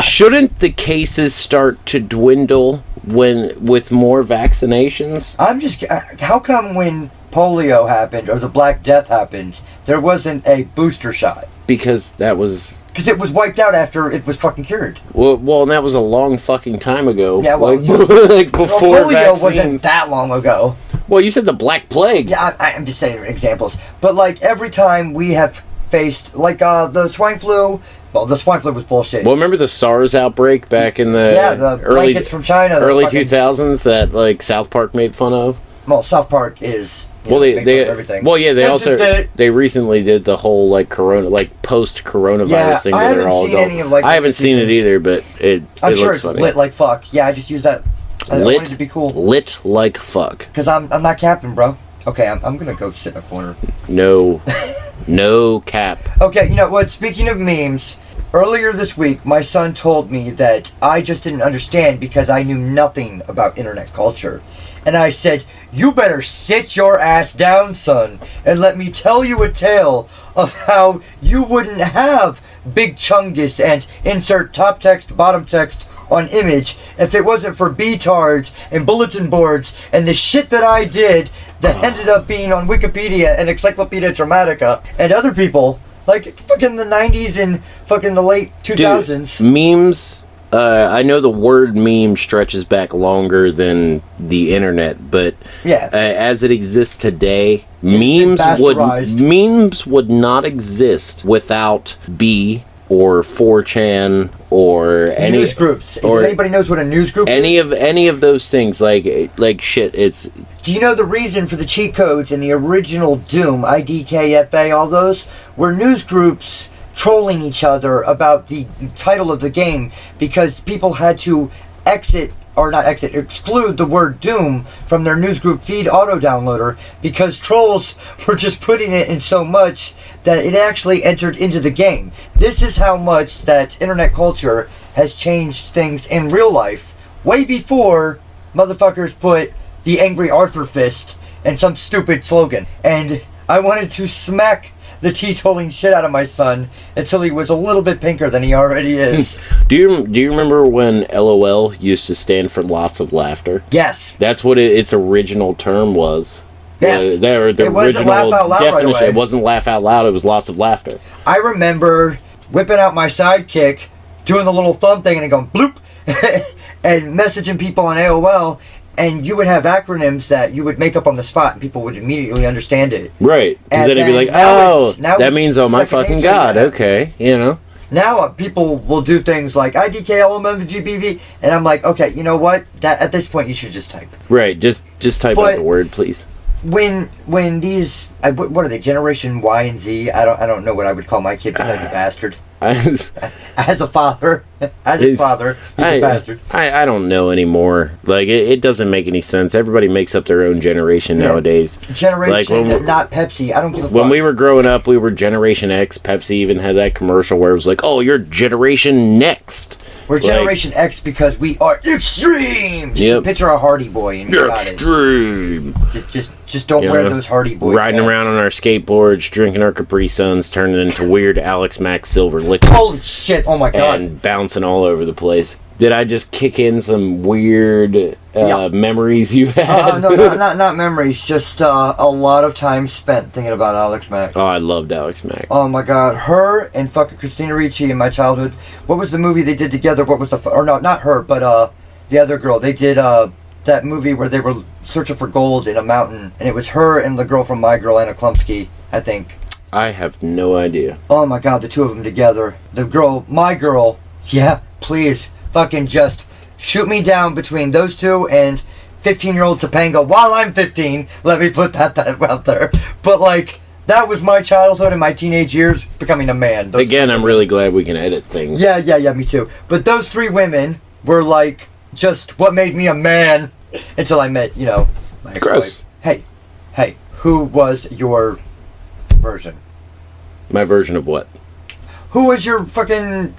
Shouldn't the cases start to dwindle with more vaccinations? I'm just, how come when polio happened or the Black Death happened, there wasn't a booster shot? Because that was... Because it was wiped out after it was fucking cured. Well, and that was a long fucking time ago. Yeah, well, like before polio vaccines. wasn't that long ago. Well, you said the Black Plague. Yeah, I'm just saying examples. But like every time we have faced, like the swine flu. Well, the swine flu was bullshit. Well, remember the SARS outbreak back in the the early blankets from China, early 2000s that like South Park made fun of. Well, South Park is they everything. Well, yeah, they Simpsons also they recently did the whole like corona, like post coronavirus thing where they're all adults. I haven't seen it either, but I'm sure looks it's funny. Lit like fuck. Yeah, I just use that. I wanted to be cool. Lit like fuck. Because I'm not capping, bro. Okay, I'm gonna go sit in a corner. No, no cap. Okay, you know what? Speaking of memes, earlier this week, my son told me that I just didn't understand because I knew nothing about internet culture. And I said, you better sit your ass down, son, and let me tell you a tale of how you wouldn't have Big Chungus and insert top text, bottom text on image if it wasn't for B-tards and bulletin boards and the shit that I did that ended up being on Wikipedia and Encyclopedia Dramatica and other people, like fucking the 90s and fucking the late 2000s. Dude, memes... I know the word meme stretches back longer than the internet, but yeah, as it exists today, memes would not exist without B or 4chan or any news groups. If or anybody knows what a news group is, any of those things, like shit. It's. Do you know the reason for the cheat codes in the original Doom, IDKFA, all those were news groups trolling each other about the title of the game because people had to exclude the word Doom from their newsgroup feed auto downloader because trolls were just putting it in so much that it actually entered into the game. This is how much that internet culture has changed things in real life way before motherfuckers put the angry Arthur fist and some stupid slogan. And I wanted to smack the teetotaling shit out of my son until he was a little bit pinker than he already is. Do you remember when LOL used to stand for lots of laughter? Yes. That's what its original term was. Yes. The it wasn't original laugh out loud definition. right away. It wasn't laugh out loud. It was lots of laughter. I remember whipping out my sidekick, doing the little thumb thing, and going bloop, and messaging people on AOL. And you would have acronyms that you would make up on the spot, and people would immediately understand it. Right. Because then it'd be like, that means, oh my fucking god, okay, you know. Now people will do things like IDKLMMGBV, and I'm like, okay, you know what? That at this point you should just type. Right. Just type out the word, please. When these, what are they? Generation Y and Z? I don't know what I would call my kid besides a bastard. As a father, he's a bastard. I don't know anymore. Like, it doesn't make any sense. Everybody makes up their own generation nowadays. Generation, not Pepsi. I don't give a fuck. When we were growing up, we were Generation X. Pepsi even had that commercial where it was like, oh, you're Generation Next. We're Generation X because we are extreme. Just picture a Hardy Boy and you got it. Extreme. Just don't wear those Hardy Boy riding pants. around on our skateboards, drinking our Capri Suns, turning into weird Alex Mack silver liquid. Holy shit! Oh my god! And bouncing all over the place. Did I just kick in some weird memories you had? No, not memories. Just a lot of time spent thinking about Alex Mack. Oh, I loved Alex Mack. Oh my god, her and fucking Christina Ricci in my childhood. What was the movie they did together? What was not her, but the other girl. They did that movie where they were searching for gold in a mountain, and it was her and the girl from My Girl, Anna Klumsky, I think. I have no idea. Oh my god, the two of them together. The girl, My Girl. Yeah, please. Fucking just shoot me down between those two and 15-year-old Topanga while I'm 15. Let me put that out there. But like, that was my childhood and my teenage years becoming a man. Again, I'm really glad we can edit things. Yeah, me too. But those three women were like just what made me a man until I met, my ex-wife. Hey, who was your version? My version of what? Who was your fucking...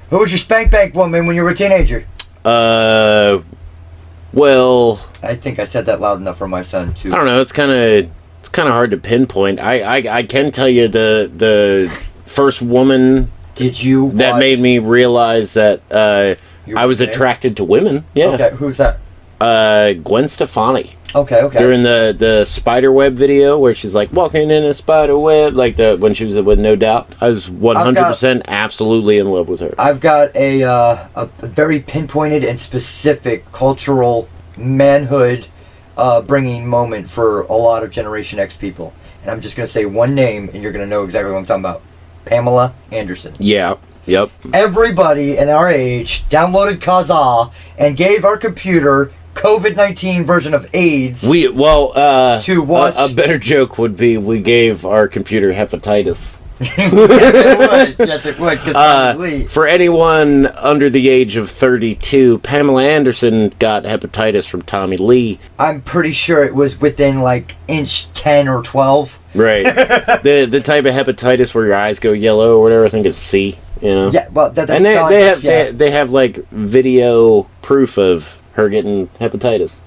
who was your spank bank woman when you were a teenager? Well... I think I said that loud enough for my son, too. I don't know, it's kind of hard to pinpoint. I can tell you the first woman... Did you that watch... made me realize that I was attracted to women. Yeah. Okay, who's that? Gwen Stefani. Okay. During the spider web video where she's like walking in a spider web, like when she was with No Doubt, I was 100% absolutely in love with her. I've got a very pinpointed and specific cultural manhood bringing moment for a lot of Generation X people, and I'm just gonna say one name, and you're gonna know exactly what I'm talking about. Pamela Anderson. Yeah. Yep. Everybody in our age downloaded Kazaa and gave our computer COVID-19 version of AIDS. To watch. A better joke would be we gave our computer hepatitis. Yes, it would. Because for anyone under the age of 32, Pamela Anderson got hepatitis from Tommy Lee. I'm pretty sure it was within like inch 10 or 12. Right. the type of hepatitis where your eyes go yellow or whatever. I think it's C. You know. Yeah. Well, that's and they have like video proof of her getting hepatitis.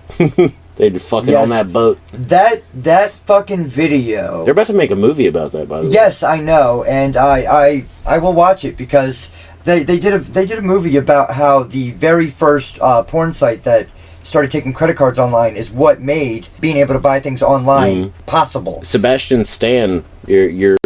They'd fucking on that boat. That fucking video. They're about to make a movie about that, by the way. Yes, I know, and I will watch it because they did a movie about how the very first porn site that started taking credit cards online is what made being able to buy things online possible. Sebastian Stan, your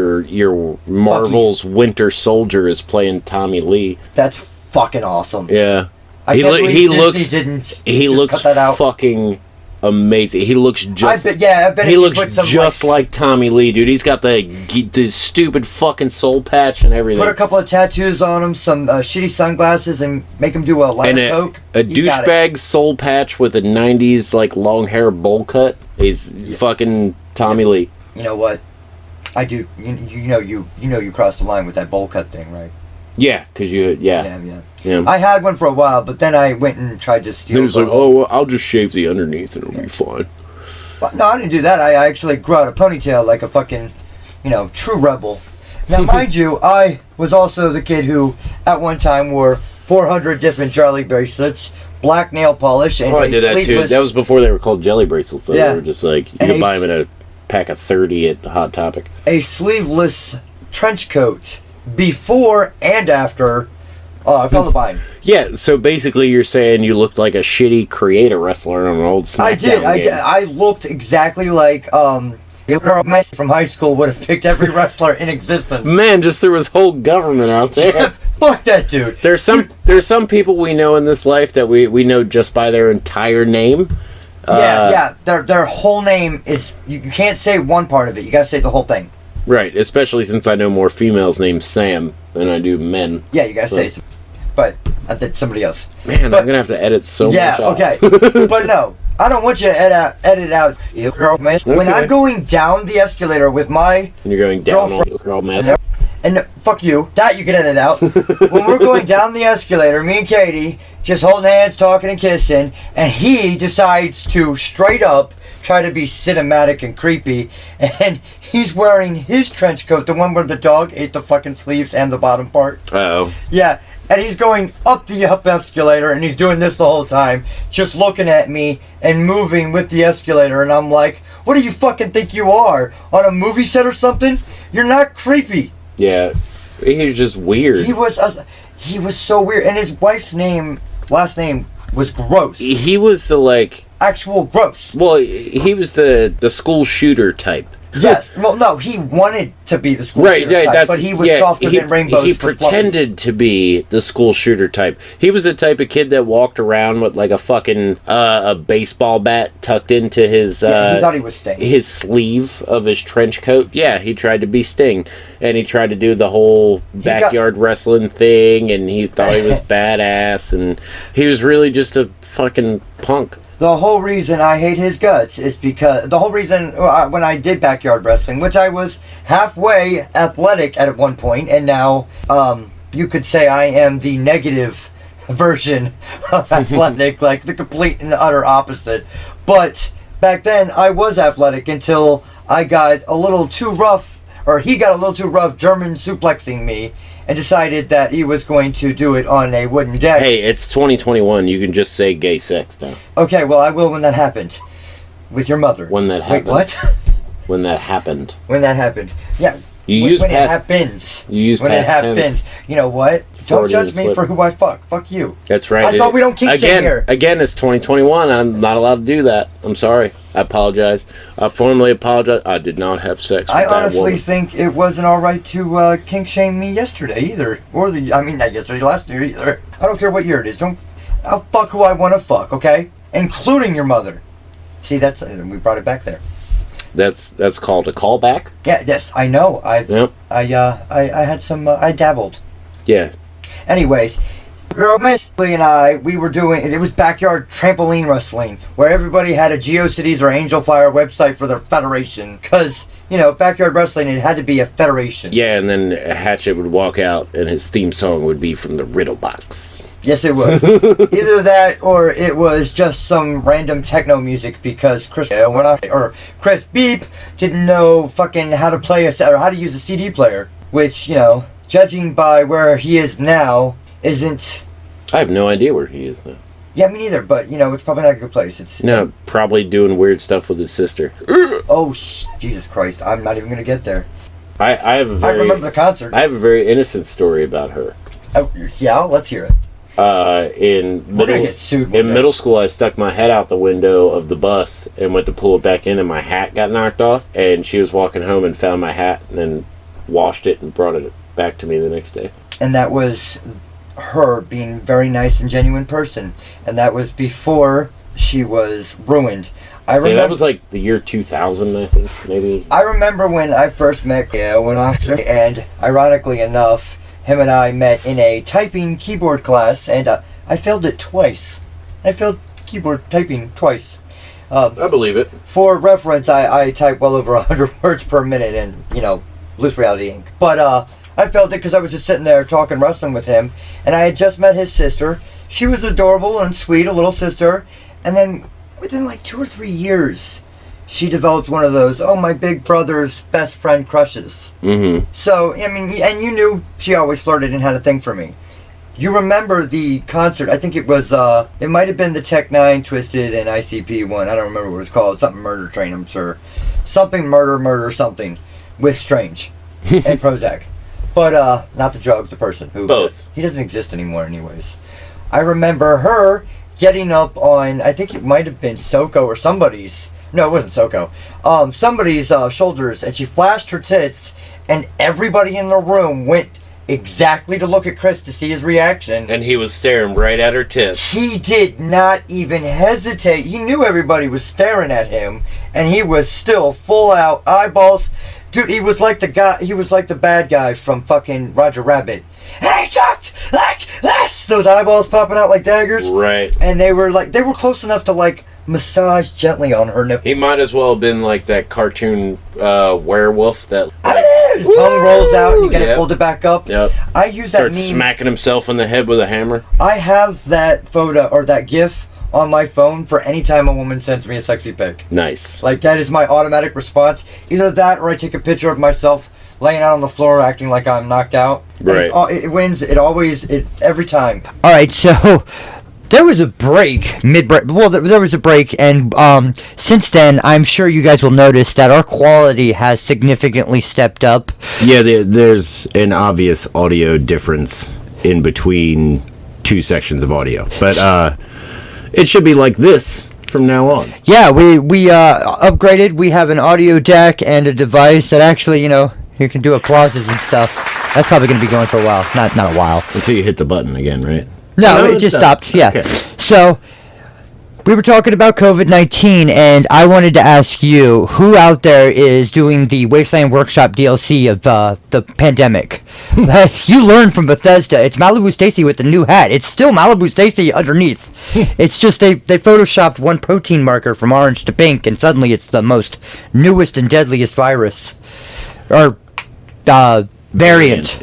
Marvel's Winter Soldier, is playing Tommy Lee. That's fucking awesome. Yeah. He looks fucking amazing. He looks just. I bet he looks just like Tommy Lee, dude. He's got the stupid fucking soul patch and everything. Put a couple of tattoos on him, some shitty sunglasses, and make him do a light of coke. A douchebag soul patch with a '90s like long hair bowl cut. He's fucking Tommy Lee. You know what? I do. You know you crossed the line with that bowl cut thing, right? Yeah, because Yeah. I had one for a while, but then I went and tried to steal. He was like, "Oh, well, I'll just shave the underneath and it'll be fine." Well, no, I didn't do that. I actually grew out a ponytail like a fucking, true rebel. Now, mind you, I was also the kid who, at one time, wore 400 different jelly bracelets, black nail polish, and I did that too. That was before they were called jelly bracelets. They were just like, you could buy them in a pack of 30 at Hot Topic. A sleeveless trench coat before and after Columbine. Yeah, so basically you're saying you looked like a shitty creator wrestler on an old SmackDown I did. I looked exactly like Messi from high school would have picked every wrestler in existence. Man, just threw his whole government out there. Yeah, fuck that dude. There's some people we know in this life that we know just by their entire name. Their whole name is, you can't say one part of it. You gotta say the whole thing. Right, especially since I know more females named Sam than I do men. Yeah, you gotta say. But that's somebody else. Man, I'm gonna have to edit so much out. Okay. But no, I don't want you to edit out. When I'm going down the escalator with my and you're going down on girl mess. And fuck you, that you can edit out. When we're going down the escalator, me and Katie just holding hands, talking and kissing, and he decides to straight up try to be cinematic and creepy, and he's wearing his trench coat, the one where the dog ate the fucking sleeves and the bottom part. Uh-oh. Yeah, and he's going up the escalator, and he's doing this the whole time, just looking at me and moving with the escalator, and I'm like, what do you fucking think you are? On a movie set or something? You're not creepy. Yeah, he was just weird. He was so weird, and his wife's last name was gross. He was the actual gross. Well, he was the school shooter type. Yes. Well, no, he wanted to be the school shooter type, but he was softer than rainbows. He pretended to be the school shooter type. He was the type of kid that walked around with like a fucking a baseball bat tucked into his. He thought he was Sting. His sleeve of his trench coat. Yeah, he tried to be Sting, and he tried to do the whole backyard wrestling thing, and he thought he was badass, and he was really just a fucking punk. The whole reason I hate his guts is because the whole reason when I did backyard wrestling, which I was halfway athletic at one point, and now you could say I am the negative version of athletic, like the complete and utter opposite. But back then I was athletic until I got a little too rough, or he got a little too rough German suplexing me and decided that he was going to do it on a wooden deck. Hey, it's 2021. You can just say gay sex now. Okay, well, I will when that happened. With your mother. When that happened. Wait, what? When that happened. When that happened. Yeah. You use when past, it happens. You use when past it happens. tense. You know what? Don't judge me for who I fuck. Fuck you. That's right. I thought we don't kink shame here. Again, it's 2021. I'm not allowed to do that. I'm sorry. I apologize. I formally apologize. I did not have sex with I that honestly woman. think it wasn't alright to kink shame me yesterday either. Not yesterday, last year either. I don't care what year it is. I'll fuck who I want to fuck, okay? Including your mother. See, we brought it back there. That's called a callback. Yeah, yes, I know. Yep. I had some. I dabbled. Yeah. Anyways, girl, Miss Lee and I, we were doing. It was backyard trampoline wrestling, where everybody had a GeoCities or Angel Fire website for their federation, because backyard wrestling, it had to be a federation. Yeah, and then Hatchet would walk out, and his theme song would be from the Riddle Box. Yes, it was. Either that, or it was just some random techno music because Chris Beep didn't know fucking how to play or how to use a CD player, which judging by where he is now, isn't. I have no idea where he is now. Yeah, me neither. But it's probably not a good place. It's probably doing weird stuff with his sister. Oh, Jesus Christ! I'm not even gonna get there. I remember the concert. I have a very innocent story about her. Oh, yeah, let's hear it. We're gonna get sued in middle school, I stuck my head out the window of the bus and went to pull it back in, and my hat got knocked off. And she was walking home and found my hat, and then washed it and brought it back to me the next day. And that was her being a very nice and genuine person, and that was before she was ruined. I remember that was like the year 2000, I think, maybe. I remember when I first met and ironically enough, him and I met in a typing keyboard class, and I failed it twice. I failed keyboard typing twice. I believe it. For reference, I type well over 100 words per minute in, Loose Reality Inc. But I failed it because I was just sitting there talking wrestling with him, and I had just met his sister. She was adorable and sweet, a little sister, and then within like 2 or 3 years, she developed one of those, my big brother's best friend crushes. Mm-hmm. So, and you knew she always flirted and had a thing for me. You remember the concert, I think it was, it might have been the Tech 9 Twisted and ICP one, I don't remember what it was called, something Murder Train, I'm sure. Something murder something, with Strange and Prozac. But, not the drug, the person. Both. He doesn't exist anymore anyways. I remember her getting up on, I think it might have been Soko or somebody's, no, it wasn't Soko. Somebody's shoulders, and she flashed her tits, and everybody in the room went exactly to look at Chris to see his reaction. And he was staring right at her tits. He did not even hesitate. He knew everybody was staring at him, and he was still full out eyeballs. Dude, he was like the guy. He was like the bad guy from fucking Roger Rabbit. And he talked like this. Those eyeballs popping out like daggers. Right. And they were close enough to massage gently on her nipples. He might as well have been like that cartoon werewolf that his tongue rolls out and you gotta hold it back up. Yep. I use that meme. Starts smacking himself on the head with a hammer. I have that photo or that GIF on my phone for any time a woman sends me a sexy pic. Nice. That is my automatic response. Either that or I take a picture of myself laying out on the floor acting like I'm knocked out. Right. It wins. Every time. All right, so there was a break mid-break. Well, there was a break, and since then, I'm sure you guys will notice that our quality has significantly stepped up. Yeah, there's an obvious audio difference in between two sections of audio, but it should be like this from now on. Yeah, we upgraded. We have an audio deck and a device that actually, you can do applauses and stuff. That's probably going to be going for a while. Not a while. Until you hit the button again, right? No, it just stopped. Yeah. Okay. So we were talking about COVID-19, and I wanted to ask you, who out there is doing the Wasteland Workshop DLC of the pandemic? You learned from Bethesda. It's Malibu Stacy with the new hat. It's still Malibu Stacy underneath. It's just they photoshopped one protein marker from orange to pink, and suddenly it's the most newest and deadliest virus. Or variant.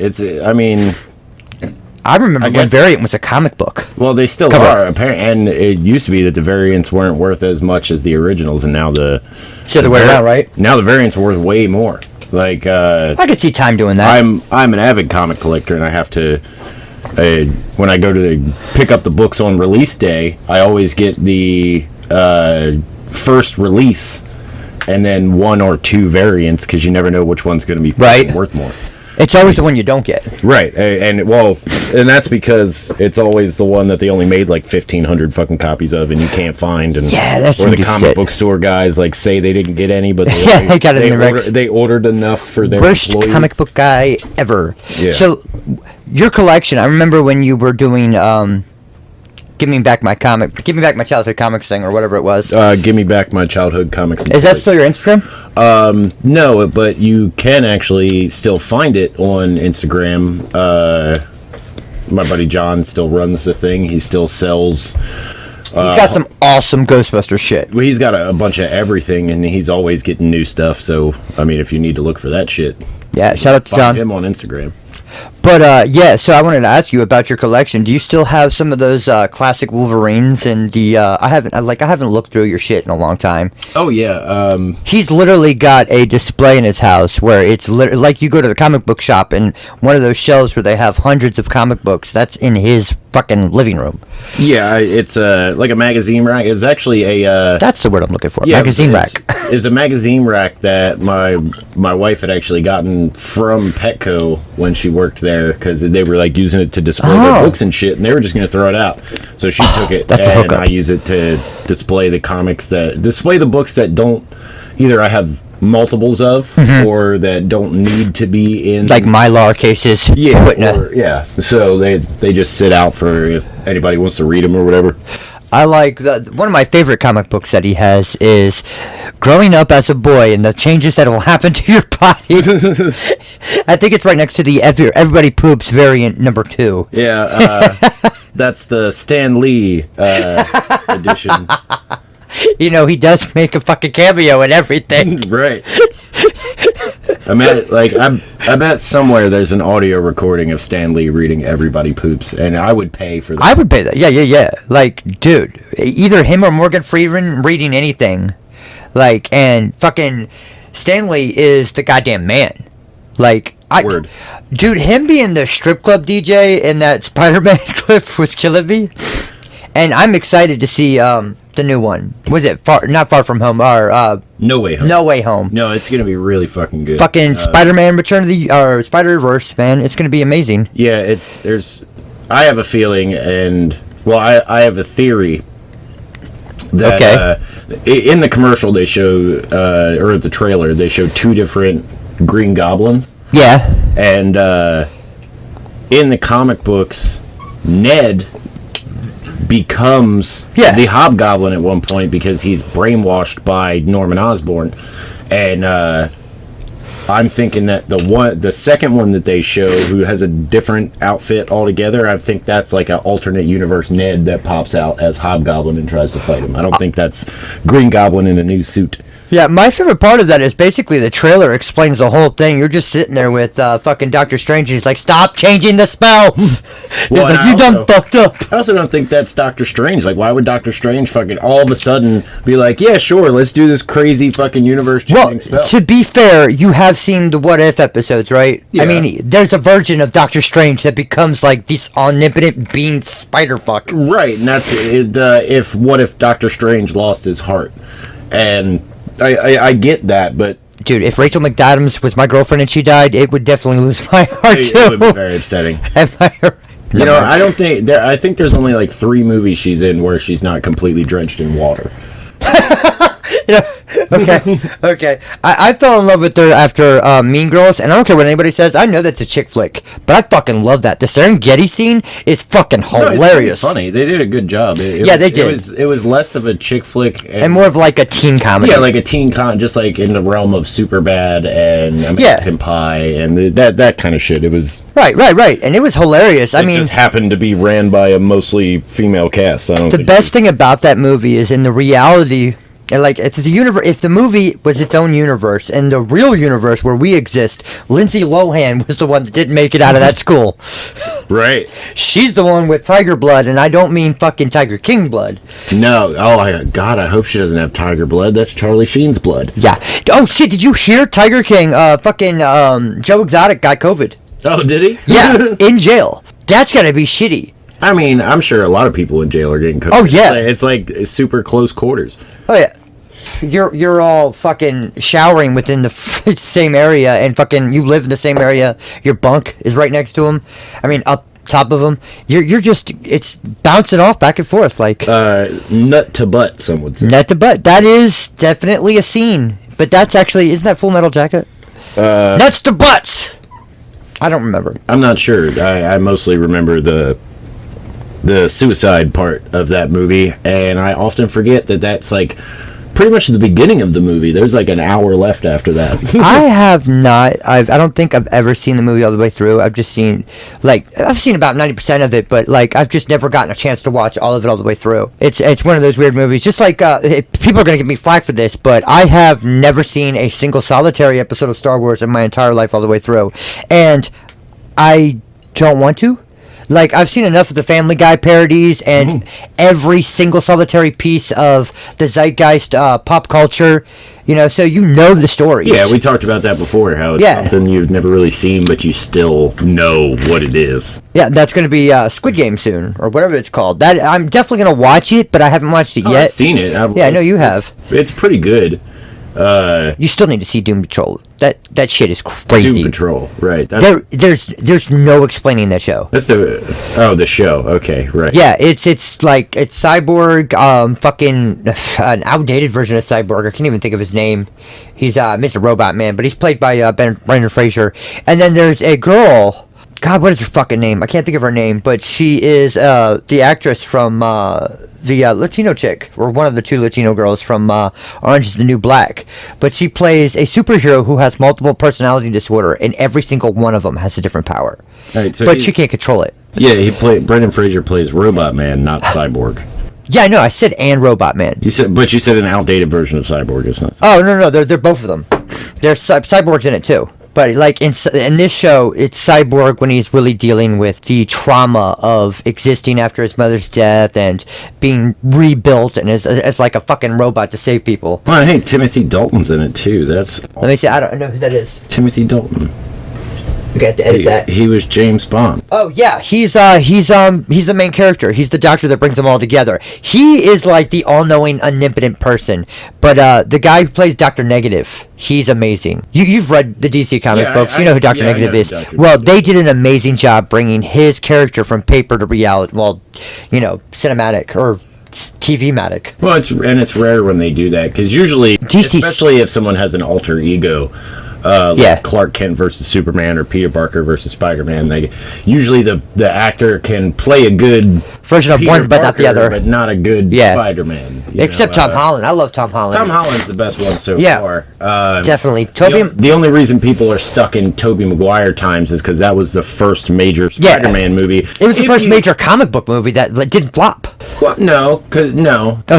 I remember when guess- Variant was a comic book. Well, they still Cover. are, apparently, and it used to be that the variants weren't worth as much as the originals, and now So the way around, right? Now the variants are worth way more. Like, I could see Time doing that. I'm an avid comic collector, and I have to. When I go to pick up the books on release day, I always get the first release, and then 1 or 2 variants, because you never know which one's going to be Right. worth more. It's always the one you don't get. Right, and that's because it's always the one that they only made like 1,500 fucking copies of, and you can't find. And Yeah, that's or some the good comic shit. book store guys like say they didn't get any, but they, Yeah, they got it in the they ordered enough for their Worst employees. comic book guy ever. Yeah. So, your collection, I remember when you were doing, Give Me Back My Childhood Comics thing, or whatever it was. Give me back my childhood comics. Is that still your Instagram? No, but you can actually still find it on Instagram. My buddy John still runs the thing. He still sells. He's got some awesome Ghostbuster shit. Well, he's got a bunch of everything, and he's always getting new stuff. So, I mean, if you need to look for that shit, Yeah, shout out to find John. him on Instagram. But yeah, so I wanted to ask you about your collection. Do you still have some of those classic Wolverines? And the I haven't looked through your shit in a long time. Oh yeah. He's literally got a display in his house where it's like you go to the comic book shop and one of those shelves where they have hundreds of comic books. That's in his fucking living room. Yeah, it's like a magazine rack. It's actually a. That's the word I'm looking for. Yeah, Magazine rack. It's a magazine rack that my wife had actually gotten from Petco when she worked there, because they were like using it to display their books and shit, and they were just going to throw it out. So she took it, that's a and hookup. I use it to display the books that don't either I have multiples of or that don't need to be in Like Mylar cases. yeah, Putting a- or, yeah. So they just sit out for if anybody wants to read them or whatever. I like one of my favorite comic books that he has is Growing Up as a Boy and the Changes That Will Happen to Your Body. I think it's right next to the Everybody Poops variant number 2. Yeah, that's the Stan Lee edition. You know, he does make a fucking cameo and everything. Right. I bet somewhere there's an audio recording of Stan Lee reading Everybody Poops, and I would pay for that. I would pay that. Yeah. Like, dude, either him or Morgan Freeman reading anything. Like, and fucking Stanley is the goddamn man. Like, Word. Dude, him being the strip club DJ in that Spider-Man clip was killing me. And I'm excited to see the new one. Was it not Far From Home or No Way Home. No Way Home? No, it's gonna be really fucking good. Fucking Spider-Man Return of the Spider-Verse, man. It's gonna be amazing. Yeah, I have a feeling, and well, I have a theory that in the commercial they show or the trailer they show 2 different Green Goblins. Yeah. And in the comic books, Ned becomes the Hobgoblin at one point because he's brainwashed by Norman Osborn, and I'm thinking that the second one that they show, who has a different outfit altogether, I think that's like an alternate universe Ned that pops out as Hobgoblin and tries to fight him. I don't think that's Green Goblin in a new suit. Yeah, my favorite part of that is basically the trailer explains the whole thing. You're just sitting there with fucking Doctor Strange. He's like, "Stop changing the spell." He's Well, like, "You done fucked up." I also don't think that's Doctor Strange. Like, why would Doctor Strange fucking all of a sudden be like, yeah, sure, let's do this crazy fucking universe-changing spell? To be fair, you have seen the What If episodes, right? Yeah. I mean, there's a version of Doctor Strange that becomes like this omnipotent being spider fuck. Right, and that's what if Doctor Strange lost his heart? And I get that, but Dude, if Rachel McAdams was my girlfriend and she died, it would definitely lose my heart too. it would be very upsetting. Am I right? You know, I think there's only like 3 movies she's in where she's not completely drenched in water. Okay. I fell in love with her after Mean Girls, and I don't care what anybody says. I know that's a chick flick, but I fucking love that. The Serengeti scene is fucking hilarious. It's funny. They did a good job. They did. It was less of a chick flick and more of like a teen comedy. Yeah, like a teen just like in the realm of Superbad and American Pie and that kind of shit. It was right, and it was hilarious. I mean, just happened to be ran by a mostly female cast. The best thing about that movie is in the reality. And like, if the movie was its own universe, and the real universe where we exist, Lindsay Lohan was the one that didn't make it out of that school. Right. She's the one with tiger blood, and I don't mean fucking Tiger King blood. No. Oh, God, I hope she doesn't have tiger blood. That's Charlie Sheen's blood. Yeah. Oh, shit, did you hear Tiger King, Joe Exotic got COVID? Oh, did he? Yeah, in jail. That's gotta be shitty. I mean, I'm sure a lot of people in jail are getting COVID. Oh, yeah. It's like super close quarters. Oh, yeah. You're all fucking showering within the same area, and fucking you live in the same area. Your bunk is right next to him. I mean, up top of him. You're just, it's bouncing off back and forth like nut to butt, some would say. Nut to butt. That is definitely a scene, but that's actually, isn't that Full Metal Jacket? Nuts to butts. I don't remember. I'm not sure. I mostly remember the suicide part of that movie, and I often forget that that's like pretty much the beginning of the movie. There's like an hour left after that. I have not. I don't think I've ever seen the movie all the way through. I've just seen, like, I've seen about 90% of it, but like I've just never gotten a chance to watch all of it all the way through. It's one of those weird movies. Just like people are gonna give me flack for this, but I have never seen a single solitary episode of Star Wars in my entire life all the way through, and I don't want to. Like, I've seen enough of the Family Guy parodies and every single solitary piece of the zeitgeist pop culture, you know, so you know the stories. Yeah, we talked about that before, how it's something you've never really seen, but you still know what it is. Yeah, that's going to be Squid Game soon, or whatever it's called. That I'm definitely going to watch it, but I haven't watched it yet. I've seen it. I know you have. It's pretty good. You still need to see Doom Patrol. That shit is crazy. Doom Patrol, right? There's no explaining that show. That's the show. Okay, right. Yeah, it's Cyborg, fucking an outdated version of Cyborg. I can't even think of his name. He's Mr. Robot Man, but he's played by Brendan Fraser. And then there's a girl. God, what is her fucking name? I can't think of her name, but she is the actress from the Latino chick, or one of the two Latino girls from Orange is the New Black. But she plays a superhero who has multiple personality disorder, and every single one of them has a different power. Right, so but she can't control it. Yeah, Brendan Fraser plays Robot Man, not Cyborg. Yeah, I know. I said and Robot Man. You said an outdated version of Cyborg, isn't it? Oh no, they're both of them. There's Cyborg's in it too. But like in this show, it's Cyborg when he's really dealing with the trauma of existing after his mother's death and being rebuilt and as like a fucking robot to save people. Well, I think Timothy Dalton's in it too. Let me see. I don't know who that is. Timothy Dalton. We got to edit that. He was James Bond. Oh yeah, he's the main character. He's the doctor that brings them all together. He is like the all-knowing, omnipotent person. But the guy who plays Dr. Negative, he's amazing. You've read the DC comic books. You know who Dr. Negative is. Well, they did an amazing job bringing his character from paper to reality. Well, you know, cinematic or TV-matic. Well, it's rare when they do that, because usually, especially if someone has an alter ego. Like Clark Kent versus Superman or Peter Parker versus Spider-Man. Usually the actor can play a good version of Peter one, but Parker, not the other. but not a good Spider-Man. Except Tom Holland. I love Tom Holland. Tom Holland's the best one so far. Definitely. The only reason people are stuck in Tobey Maguire times is because that was the first major Spider-Man movie. It was the first major comic book movie that didn't flop. Well, no.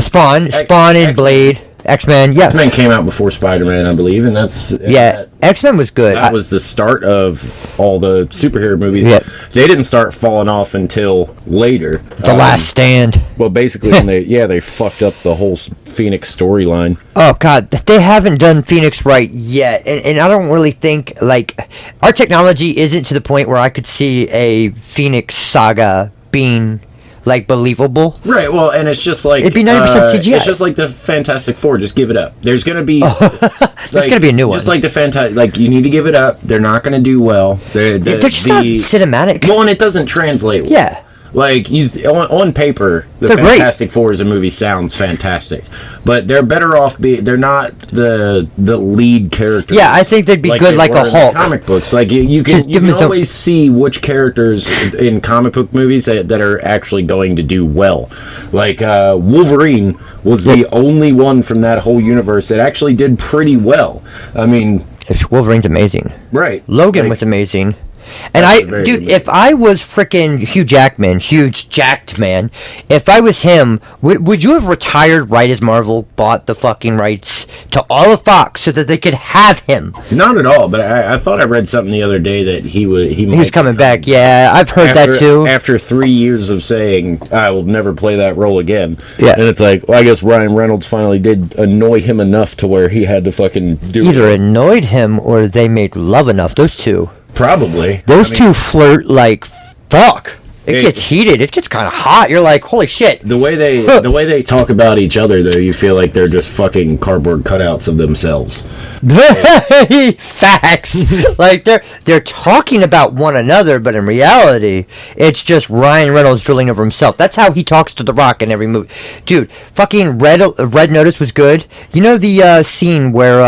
Spawn and Blade. X-Men, X-Men came out before Spider-Man, I believe, and that's... X-Men was good. That was the start of all the superhero movies. Yeah. They didn't start falling off until later. The Last Stand. Well, basically, when they fucked up the whole Phoenix storyline. Oh, God, they haven't done Phoenix right yet, and I don't really think, like, our technology isn't to the point where I could see a Phoenix saga being... like believable, right? Well, and it's just like it'd be 90% CGI. It's just like the Fantastic Four. Just give it up. There's gonna be there's gonna be a new one. Just like like you need to give it up. They're not gonna do well. They're just not cinematic. Well, and it doesn't translate well. Yeah. Like on paper, the they're Fantastic Four as a movie sounds fantastic, but they're better off they're not the lead characters. Yeah, I think they'd be good like a Hulk. Comic books, like you can always see which characters in comic book movies that are actually going to do well. Like Wolverine was the only one from that whole universe that actually did pretty well. I mean, Wolverine's amazing. Right. Logan was amazing. And That's a very dude, good if I was freaking huge jacked man, if I was him, would you have retired right as Marvel bought the fucking rights to all of Fox so that they could have him? Not at all, but I thought I read something the other day that he was coming back. Yeah, I've heard that too. After 3 years of saying, I will never play that role again. Yeah. And it's like, well, I guess Ryan Reynolds finally did annoy him enough to where he had to fucking do Either it. annoyed him or they made love enough. Those two. Probably. Those two flirt like fuck. It gets heated. It gets kind of hot. You're like, holy shit. The way they talk about each other, though, you feel like they're just fucking cardboard cutouts of themselves. Facts. Like they're talking about one another, but in reality, it's just Ryan Reynolds drooling over himself. That's how he talks to The Rock in every movie. Dude, fucking Red Notice was good. You know the scene where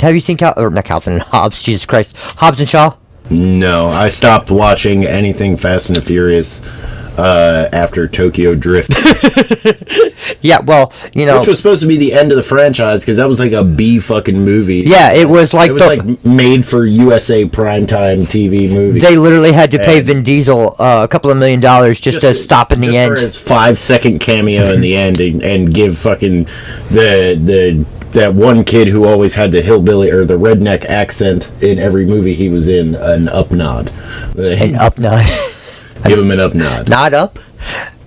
have you seen not Calvin and Hobbes? Jesus Christ, Hobbs and Shaw. No, I stopped watching anything Fast and the Furious after Tokyo Drift. Yeah, well, you know, Which was supposed to be the end of the franchise, because that was like a B fucking movie. yeah, it was like It was like made for USA primetime TV movie. they literally had to pay Vin Diesel a couple of $1 million just to stop in the end. For his 5-second cameo in the end, and give fucking that one kid who always had the hillbilly or the redneck accent in every movie he was in an up nod. An up nod. Give him an up nod. Nod up?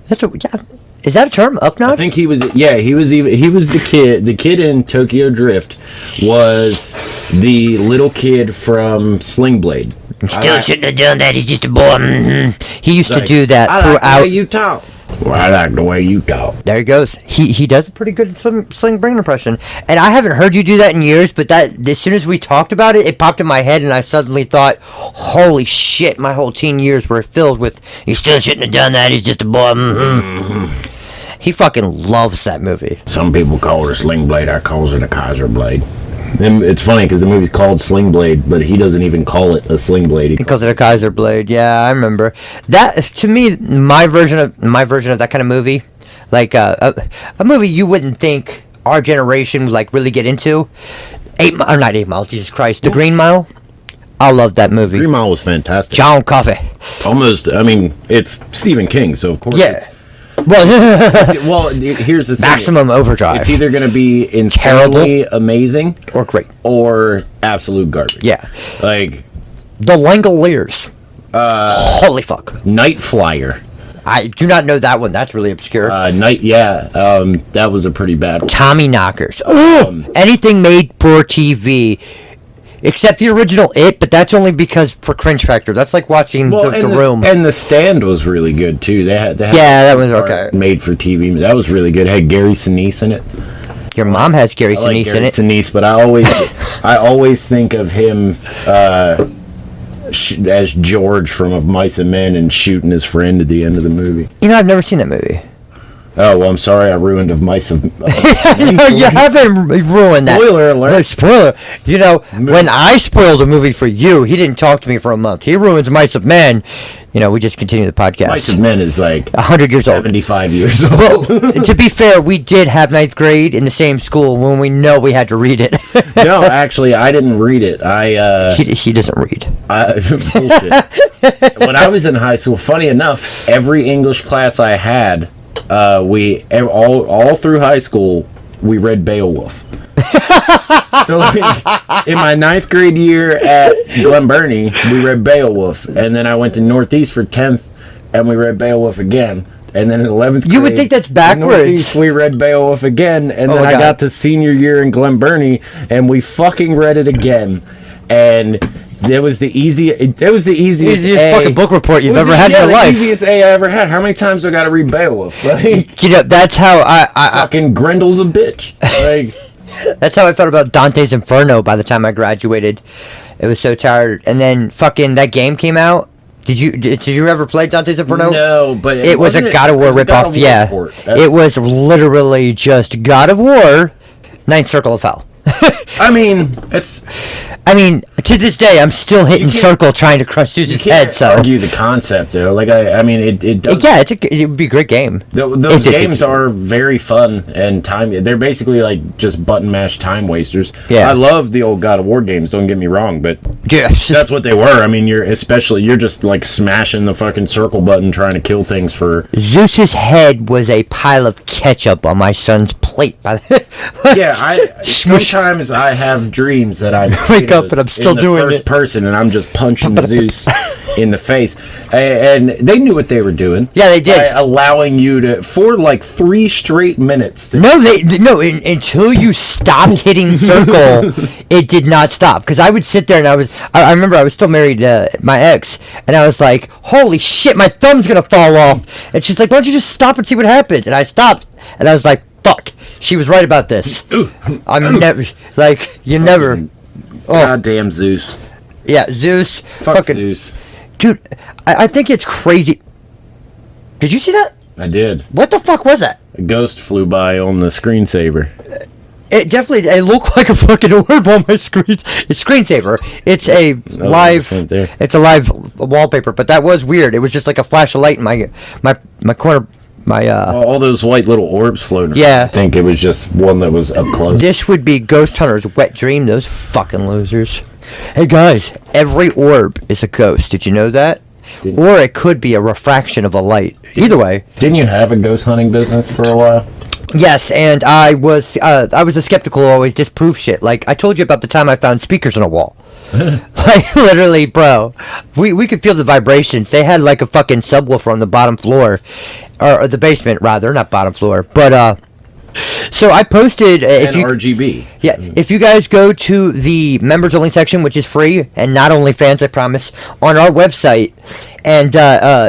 That's what, yeah. Is that a term? Up nod? I think he was the kid in Tokyo Drift was the little kid from Sling Blade. Still shouldn't have done that. He's just a boy. Mm-hmm. He used to Like, do that I like the throughout. way you talk. Well, I like the way you talk. There he goes. He does a pretty good Sling Brain impression. And I haven't heard you do that in years, but that as soon as we talked about it, it popped in my head, and I suddenly thought, holy shit, my whole teen years were filled with, he still shouldn't have done that, he's just a boy. Mm-hmm. He fucking loves that movie. Some people call her Sling Blade. I calls her the Kaiser Blade. And it's funny because the movie's called Sling Blade, but he doesn't even call it a Sling Blade. Because of the Kaiser Blade, yeah, I remember that. To me, my version of that kind of movie, like a movie you wouldn't think our generation would like really get into. Not 8 Mile, Jesus Christ, The Green Mile. I love that movie. Green Mile was fantastic. John Coffey. Almost, I mean, it's Stephen King, so of course. Yeah. Well, Here's the thing. Maximum Overdrive. It's either going to be insanely amazing or great or absolute garbage. Yeah. Like The Langoliers. Holy fuck. Night Flyer. I do not know that one. That's really obscure. That was a pretty bad one. Tommy Knockers. Anything made for TV. Except the original It, but that's only because for cringe factor. That's like watching the Room. And The Stand was really good too. They had that was okay. Made for TV. That was really good. It had Gary Sinise in it. Your mom has Gary Sinise in it. Sinise, but I always think of him as George from Of Mice and Men and shooting his friend at the end of the movie. You know, I've never seen that movie. Oh, well, I'm sorry I ruined Of Mice and No, you haven't ruined that. Spoiler alert. No, spoiler. You know, when I spoiled a movie for you, he didn't talk to me for a month. He ruins Mice of Men. You know, we just continue the podcast. Mice and Men is like 100 years old. 75 years old. To be fair, we did have ninth grade in the same school when we know we had to read it. No, actually, I didn't read it. He doesn't read. Bullshit. When I was in high school, funny enough, every English class I had, all through high school, we read Beowulf. So, like, in my 9th grade year at Glen Burnie, we read Beowulf, and then I went to Northeast for 10th, and we read Beowulf again. And then in 11th grade, you would think that's backwards. Northeast, we read Beowulf again, and then I got to senior year in Glen Burnie, and we fucking read it again, and it was the easiest fucking book report you've ever had in your life. The easiest A I ever had. How many times do I got to read Beowulf? Like, you know, that's how I fucking Grendel's a bitch. Like, that's how I felt about Dante's Inferno by the time I graduated. It was so tired. And then fucking that game came out. Did you ever play Dante's Inferno? No, but it was a God of War ripoff. Yeah, it was literally just God of War, Ninth Circle of Hell. I mean, To this day, I'm still hitting circle trying to crush Zeus's head. So argue the concept though. Like I mean, it does. Yeah, it would be a great game. Those games are very fun and time. They're basically like just button mash time wasters. Yeah. I love the old God of War games. Don't get me wrong, but Yes. that's what they were. I mean, you're just like smashing the fucking circle button trying to kill things for. Zeus's head was a pile of ketchup on my son's plate. By the Yeah, sometimes I have dreams that I Wake up and I'm still in the doing first it. person and I'm just punching Zeus in the face, and they knew what they were doing. Yeah, they did. By allowing you to for like 3 straight minutes. Until you stopped hitting circle, it did not stop. Because I would sit there and I remember I was still married to my ex, and I was like, holy shit, my thumb's gonna fall off. And she's like, why don't you just stop and see what happens? And I stopped, and I was like, fuck, she was right about this. I'm never, like, you never. Goddamn Zeus. Yeah, Zeus. Fuck fucking, Zeus. Dude, I think it's crazy. Did you see that? I did. What the fuck was that? A ghost flew by on the screensaver. It looked like a fucking orb on my screen. It's screensaver. It's a live. Right there. It's a live wallpaper. But that was weird. It was just like a flash of light in my corner. All those white little orbs floating. Yeah. I think it was just one that was up close. This would be Ghost Hunter's wet dream. Those fucking losers. Hey guys, every orb is a ghost. Did you know that? Or it could be a refraction of a light. Either way. Didn't you have a ghost hunting business for a while? Yes, and I was a skeptical who always disprove shit. Like I told you about the time I found speakers on a wall. Like literally, bro, we could feel the vibrations. They had like a fucking subwoofer on the bottom floor, or the basement rather, not bottom floor. But so I posted And RGB. Yeah, if you guys go to the members only section, which is free and not OnlyFans, I promise, on our website, and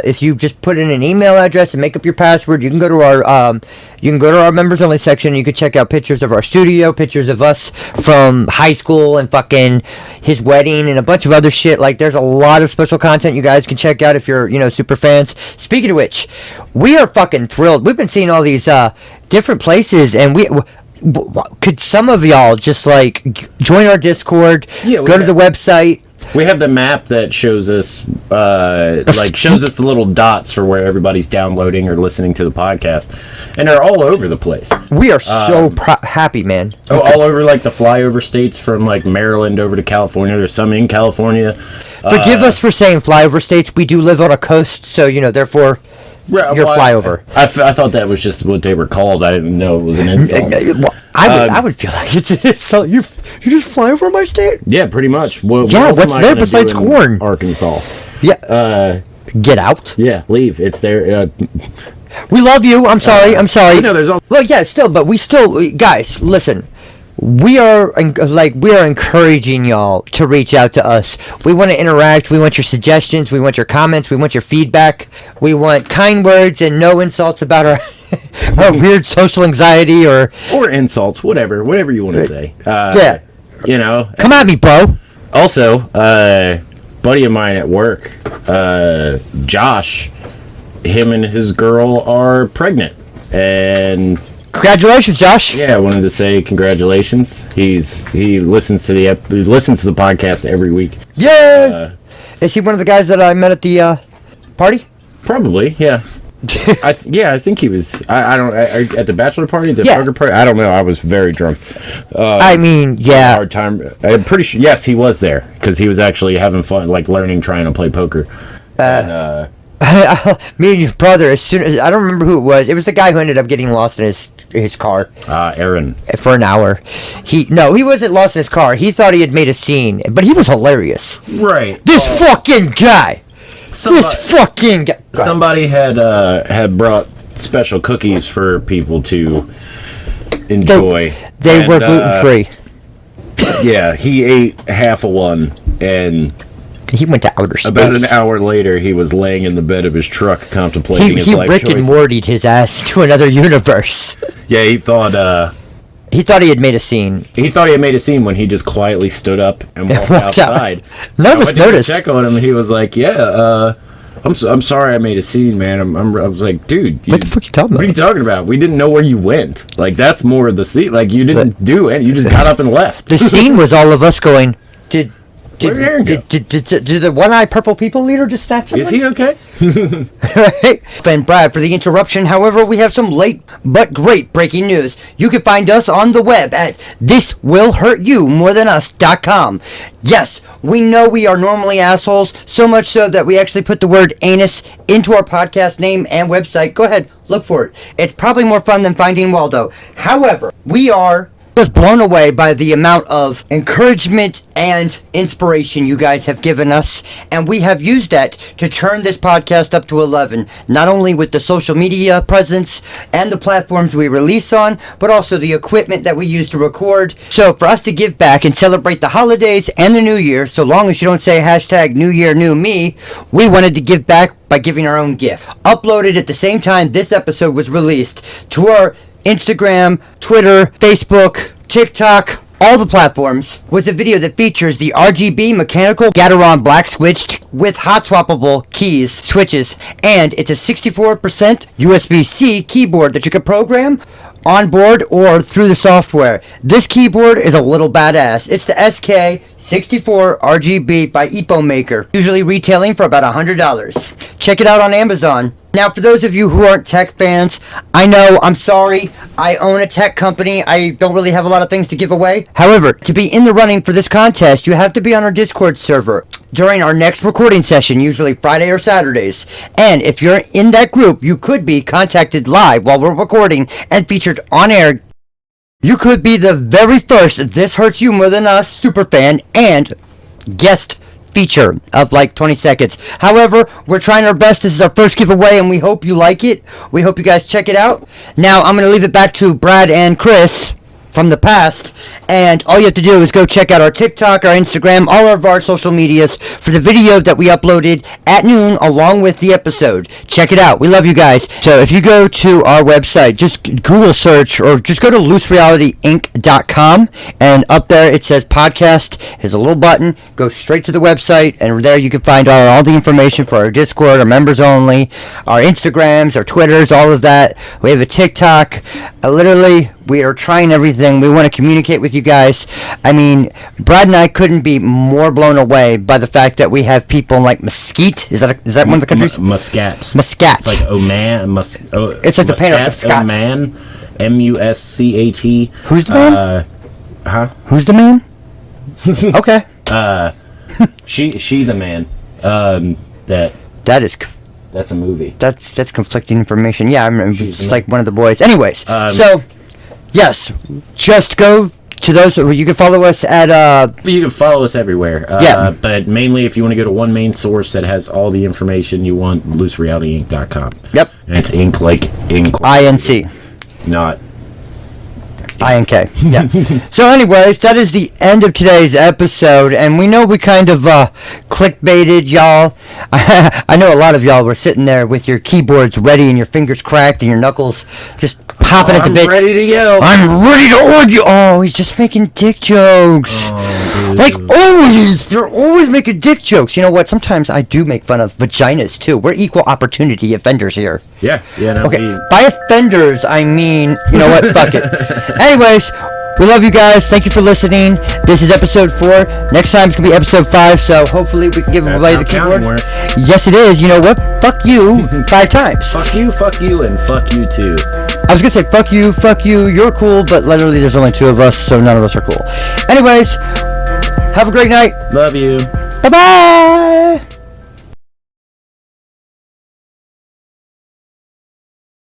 if you just put in an email address and make up your password, you can go to our members only section. And you can check out pictures of our studio, pictures of us from high school, and fucking his wedding, and a bunch of other shit. Like, there's a lot of special content you guys can check out if you're super fans. Speaking of which, we are fucking thrilled. We've been seeing all these different places, and could some of y'all just like join our Discord, go to the website. We have the map that shows us the little dots for where everybody's downloading or listening to the podcast, and they're all over the place. We are so happy, man. All over like the flyover states from like Maryland over to California. There's some in California. Forgive us for saying flyover states. We do live on a coast, so therefore your flyover. I thought that was just what they were called. I didn't know it was an insult. I would feel like it's an insult. You just fly over my state? Yeah, pretty much. What what's am I there gonna besides do in corn? Arkansas. Yeah. Get out. Yeah, leave. It's there. We love you. I'm sorry. No, there's all. Well, yeah, still, but we still, guys, listen. We are encouraging y'all to reach out to us. We want to interact. We want your suggestions. We want your comments. We want your feedback. We want kind words and no insults about our weird social anxiety or insults, whatever you want to say. Yeah. Come at me, bro. Also, buddy of mine at work, Josh, him and his girl are pregnant, and congratulations, Josh. Yeah, I wanted to say congratulations. He listens to the podcast every week. Yeah. Is he one of the guys that I met at the party? Probably, yeah. I think he was. I don't at the bachelor party, burger party. I don't know. I was very drunk. I mean, yeah. Hard time. I'm pretty sure. Yes, he was there because he was actually having fun, like learning, trying to play poker. Me and your brother. As soon as I don't remember who it was. It was the guy who ended up getting lost in his car. Aaron. For an hour. He wasn't lost in his car. He thought he had made a scene, but he was hilarious. Right. This fucking guy. Somebody had brought special cookies for people to enjoy. They were gluten free. Yeah, he ate half of one, and he went to outer space. About an hour later, he was laying in the bed of his truck contemplating his life choices. He Rick and Morty'd his ass to another universe. Yeah, he thought he had made a scene. He thought he had made a scene when he just quietly stood up and walked outside. None of us noticed. Check on him, and he was like, "Yeah, I'm sorry, I made a scene, man." I was like, "Dude, what the fuck are you talking about? What are you talking about? We didn't know where you went. Like, that's more of the scene. Like, you didn't do it. You just got up and left." The scene was all of us going, Did Where'd Aaron go? Did the one-eyed purple people leader just snatch someone? Is he okay? Right. And Brad, for the interruption, however, we have some late but great breaking news. You can find us on the web at thiswillhurtyoumorethanus.com. Yes, we know we are normally assholes, so much so that we actually put the word anus into our podcast name and website. Go ahead, look for it. It's probably more fun than Finding Waldo. However, we are just blown away by the amount of encouragement and inspiration you guys have given us, and we have used that to turn this podcast up to 11, not only with the social media presence and the platforms we release on, but also the equipment that we use to record. So for us to give back and celebrate the holidays and the new year, so long as you don't say hashtag New Year New Me, we wanted to give back by giving our own gift. Uploaded at the same time this episode was released to our Instagram, Twitter, Facebook, TikTok, all the platforms, was a video that features the RGB mechanical Gateron black switched with hot swappable keys, switches, and it's a 64% USB-C keyboard that you can program on board or through the software. This keyboard is a little badass. It's the SK64 RGB by EpoMaker, usually retailing for about $100. Check it out on Amazon. Now, for those of you who aren't tech fans, I know, I'm sorry, I own a tech company, I don't really have a lot of things to give away. However, to be in the running for this contest, you have to be on our Discord server during our next recording session, usually Friday or Saturdays. And if you're in that group, you could be contacted live while we're recording and featured on air. You could be the very first This Hurts You More Than Us superfan and guest feature of like 20 seconds. However, we're trying our best. This is our first giveaway and we hope you like it. We hope you guys check it out. Now I'm going to leave it back to Brad and Chris from the past, and all you have to do is go check out our TikTok, our Instagram, all of our social medias for the video that we uploaded at noon along with the episode. Check it out. We love you guys. So if you go to our website, just Google search or just go to looserealityinc.com, and up there it says podcast. There's a little button. Go straight to the website, and there you can find all the information for our Discord, our members only, our Instagrams, our Twitters, all of that. We have a TikTok. Literally, we are trying everything. We want to communicate with you guys. I mean, Brad and I couldn't be more blown away by the fact that we have people in like Mesquite. Is that one of the countries? Muscat. Muscat. It's like Oman. It's like the painter Muscat. Oman. Muscat. Who's the man? Who's the man? Okay. She the man. That's a movie. That's conflicting information. Yeah, I remember. It's like one of the boys. Anyways, so yes, just go to those. You can follow us at. You can follow us everywhere. Yeah. But mainly, if you want to go to one main source that has all the information you want, looserealityinc.com. Yep. And it's ink like ink. INC. Not. INK. Yeah. So anyways, that is the end of today's episode, and we know we kind of clickbaited y'all. I know a lot of y'all were sitting there with your keyboards ready and your fingers cracked and your knuckles just popping at the bits. I'm ready to yell. I'm ready to argue. Oh, he's just making dick jokes. Like always, they're always making dick jokes. You know what? Sometimes I do make fun of vaginas too. We're equal opportunity offenders here. Yeah. No, okay. By offenders, I mean, you know what? Fuck it. Anyways, we love you guys. Thank you for listening. This is episode 4. Next time it's gonna be episode 5. So hopefully we can give away the keyboard. Yes, it is. You know what? Fuck you 5 times. Fuck you, and fuck you too. I was gonna say fuck you, you're cool, but literally there's only 2 of us, so none of us are cool. Anyways, have a great night. Love you. Bye-bye.